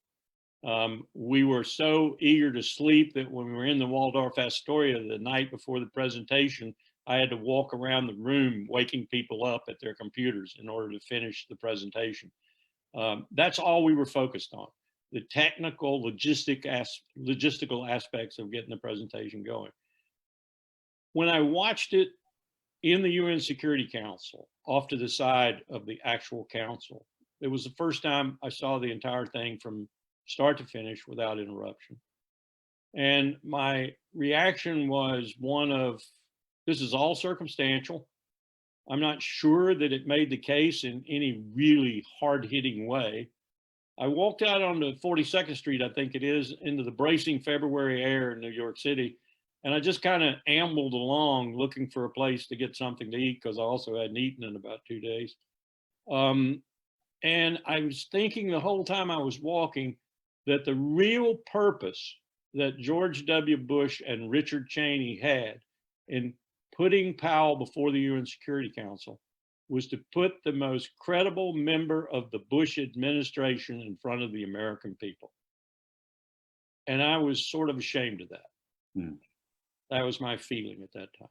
We were so eager to sleep that when we were in the Waldorf Astoria the night before the presentation, I had to walk around the room waking people up at their computers in order to finish the presentation. That's all we were focused on, the technical, logistical aspects of getting the presentation going. When I watched it in the UN Security Council, off to the side of the actual council, it was the first time I saw the entire thing from start to finish without interruption. And my reaction was one of, this is all circumstantial. I'm not sure that it made the case in any really hard-hitting way. I walked out onto 42nd Street, I think it is, into the bracing February air in New York City, and I just kind of ambled along looking for a place to get something to eat because I also hadn't eaten in about 2 days. And I was thinking the whole time I was walking that the real purpose that George W. Bush and Richard Cheney had in putting Powell before the UN Security Council was to put the most credible member of the Bush administration in front of the American people. And I was sort of ashamed of that. That was my feeling at that time.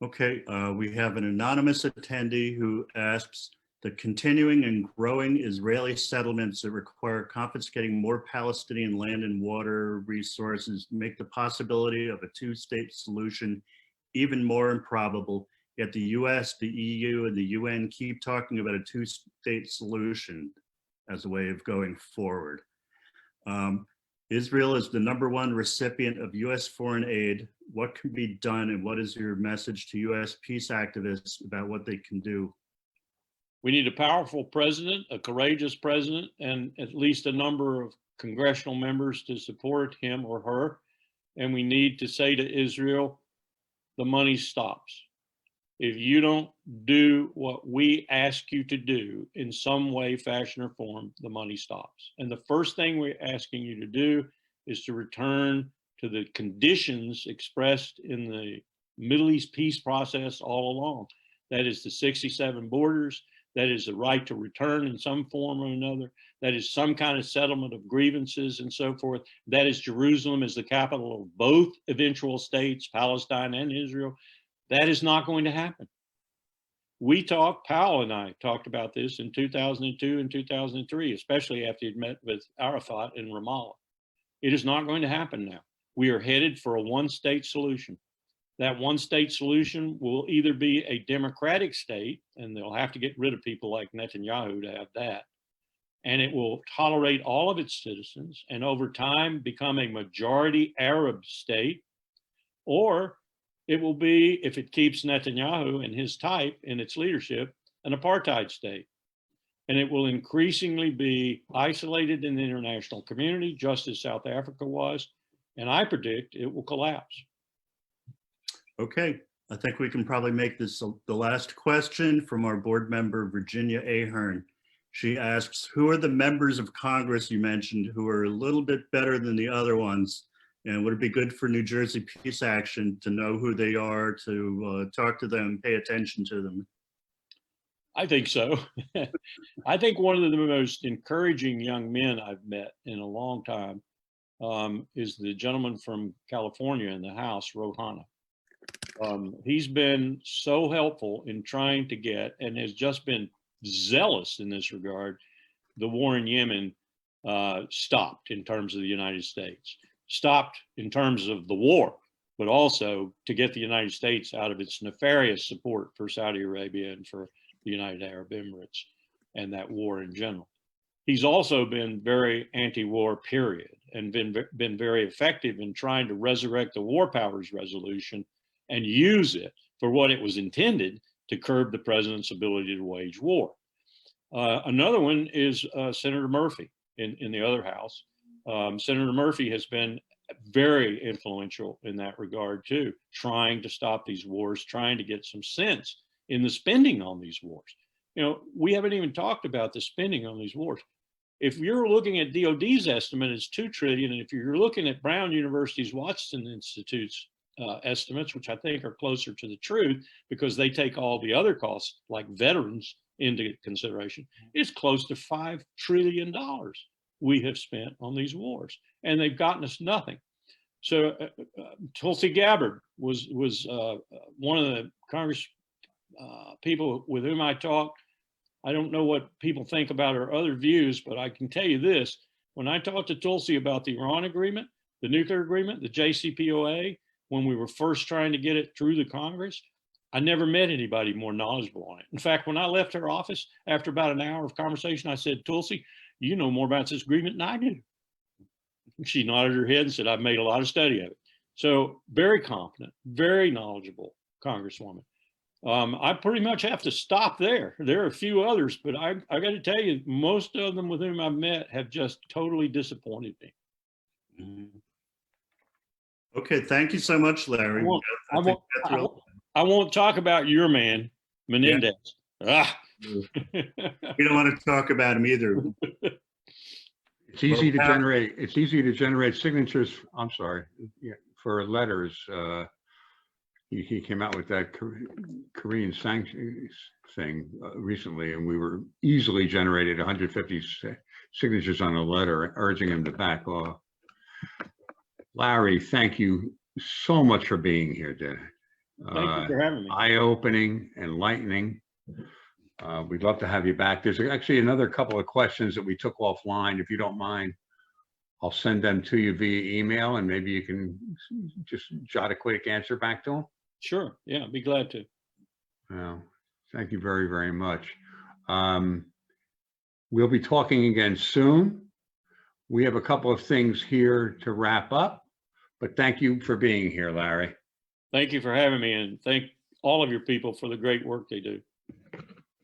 Okay, we have an anonymous attendee who asks, the continuing and growing Israeli settlements that require confiscating more Palestinian land and water resources make the possibility of a two-state solution even more improbable, yet the US, the EU, and the UN keep talking about a two-state solution as a way of going forward. Israel is the #1 recipient of US foreign aid. What can be done, and what is your message to US peace activists about what they can do? We need a powerful president, a courageous president, and at least a number of congressional members to support him or her. And we need to say to Israel, the money stops. If you don't do what we ask you to do in some way, fashion, or form, the money stops. And the first thing we're asking you to do is to return to the conditions expressed in the Middle East peace process all along. That is the 67 borders. That is the right to return in some form or another. That is some kind of settlement of grievances and so forth. That is Jerusalem as the capital of both eventual states, Palestine and Israel. That is not going to happen. Powell and I talked about this in 2002 and 2003, especially after he'd met with Arafat in Ramallah. It is not going to happen now. We are headed for a one-state solution. That one-state solution will either be a democratic state, and they'll have to get rid of people like Netanyahu to have that, and it will tolerate all of its citizens and over time become a majority Arab state, or it will be, if it keeps Netanyahu and his type in its leadership, an apartheid state. And it will increasingly be isolated in the international community, just as South Africa was, and I predict it will collapse. Okay, I think we can probably make this the last question from our board member, Virginia Ahern. She asks, who are the members of Congress you mentioned who are a little bit better than the other ones? And would it be good for New Jersey Peace Action to know who they are, to talk to them, pay attention to them? I think so. I think one of the most encouraging young men I've met in a long time is the gentleman from California in the House, Rohana. He's been so helpful in trying to get, and has just been zealous in this regard, the war in Yemen stopped in terms of the United States, stopped in terms of the war, but also to get the United States out of its nefarious support for Saudi Arabia and for the United Arab Emirates and that war in general. He's also been very anti-war, period, and been very effective in trying to resurrect the War Powers Resolution and use it for what it was intended, to curb the president's ability to wage war. Another one is Senator Murphy in the other house. Senator Murphy has been very influential in that regard too, trying to stop these wars, trying to get some sense in the spending on these wars. You know, we haven't even talked about the spending on these wars. If you're looking at DOD's estimate, it's $2 trillion. And if you're looking at Brown University's Watson Institute's estimates, which I think are closer to the truth because they take all the other costs like veterans into consideration, it's close to $5 trillion we have spent on these wars, and they've gotten us nothing. So Tulsi Gabbard was one of the Congress people with whom I talked. I don't know what people think about her other views, but I can tell you this: when I talked to Tulsi about the Iran agreement, the nuclear agreement, the JCPOA, when we were first trying to get it through the Congress, I never met anybody more knowledgeable on it. In fact, when I left her office after about an hour of conversation, I said, "Tulsi, you know more about this agreement than I do." She nodded her head and said, "I've made a lot of study of it." So very competent, very knowledgeable Congresswoman. I pretty much have to stop there. There are a few others, but I got to tell you, most of them with whom I've met have just totally disappointed me. Okay, thank you so much, Larry. I won't talk about your man, Menendez. Yeah. We don't want to talk about him either. It's easy to generate. It's easy to generate signatures. I'm sorry, for letters. He came out with that Korean sanctions thing recently, and we were easily generated 150 signatures on a letter urging him to back off. Larry, thank you so much for being here today. Thank you for having me. Eye-opening, enlightening. We'd love to have you back. There's actually another couple of questions that we took offline. If you don't mind, I'll send them to you via email, and maybe you can just jot a quick answer back to them. Sure. Yeah, be glad to. Well, thank you very, very much. We'll be talking again soon. We have a couple of things here to wrap up, but thank you for being here, Larry. Thank you for having me, and thank all of your people for the great work they do.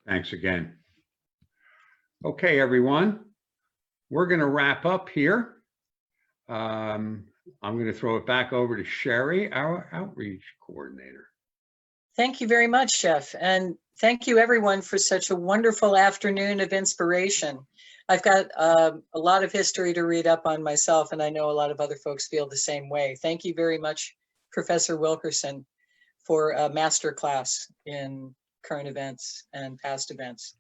Thanks again. Okay, everyone, we're going to wrap up here. I'm going to throw it back over to Sherry, our outreach coordinator. Thank you very much, Jeff. And thank you everyone for such a wonderful afternoon of inspiration. I've got a lot of history to read up on myself, and I know a lot of other folks feel the same way. Thank you very much, Professor Wilkerson, for a master class in current events and past events.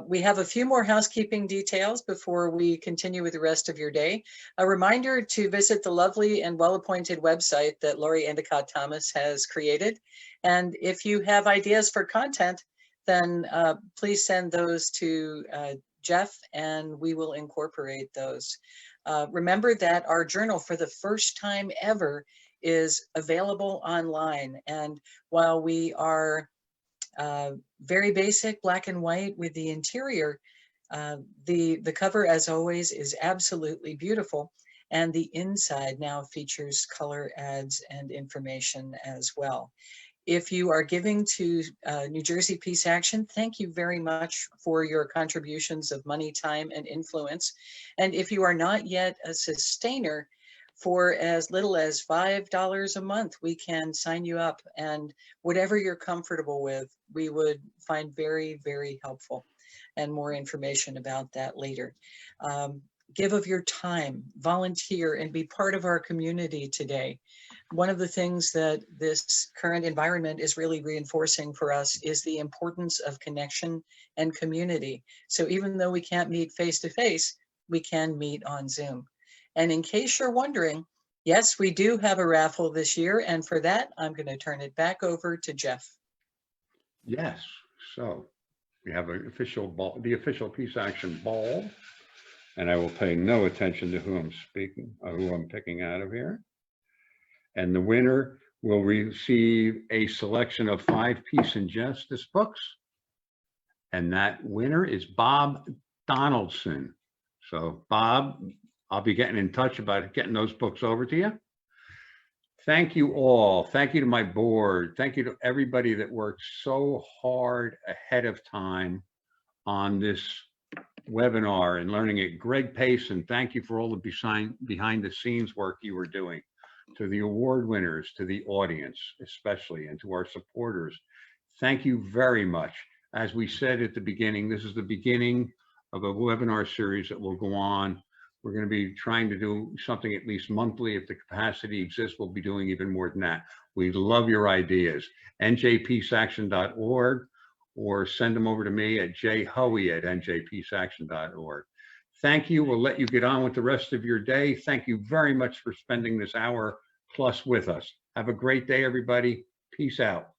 We have a few more housekeeping details before we continue with the rest of your day. A reminder to visit the lovely and well-appointed website that Laurie Endicott Thomas has created. And if you have ideas for content, then please send those to Jeff, and we will incorporate those. Remember that our journal, for the first time ever, is available online. And while we are very basic, black and white with the interior, the cover, as always, is absolutely beautiful, and the inside now features color ads and information as well. If you are giving to New Jersey Peace Action, thank you very much for your contributions of money, time, and influence. And if you are not yet a sustainer, for as little as $5 a month, we can sign you up, and whatever you're comfortable with, we would find very, very helpful, and more information about that later. Give of your time, volunteer, and be part of our community today. One of the things that this current environment is really reinforcing for us is the importance of connection and community. So even though we can't meet face to face, we can meet on Zoom. And in case you're wondering, yes, we do have a raffle this year. And for that, I'm going to turn it back over to Jeff. Yes, so we have an official ball, the official Peace Action Ball, and I will pay no attention to who I'm speaking, who I'm picking out of here. And the winner will receive a selection of 5 Peace and Justice books, and that winner is Bob Donaldson. So Bob, I'll be getting in touch about getting those books over to you. Thank you all. Thank you to my board. Thank you to everybody that worked so hard ahead of time on this webinar and learning it. Greg Payson, thank you for all the behind the scenes work you were doing. To the award winners, to the audience especially, and to our supporters, thank you very much. As we said at the beginning, this is the beginning of a webinar series that will go on. We're going to be trying to do something at least monthly. If the capacity exists, we'll be doing even more than that. We love your ideas. njpeaceaction.org, or send them over to me at jhoey@njpeaceaction.org. Thank you. We'll let you get on with the rest of your day. Thank you very much for spending this hour plus with us. Have a great day, everybody. Peace out.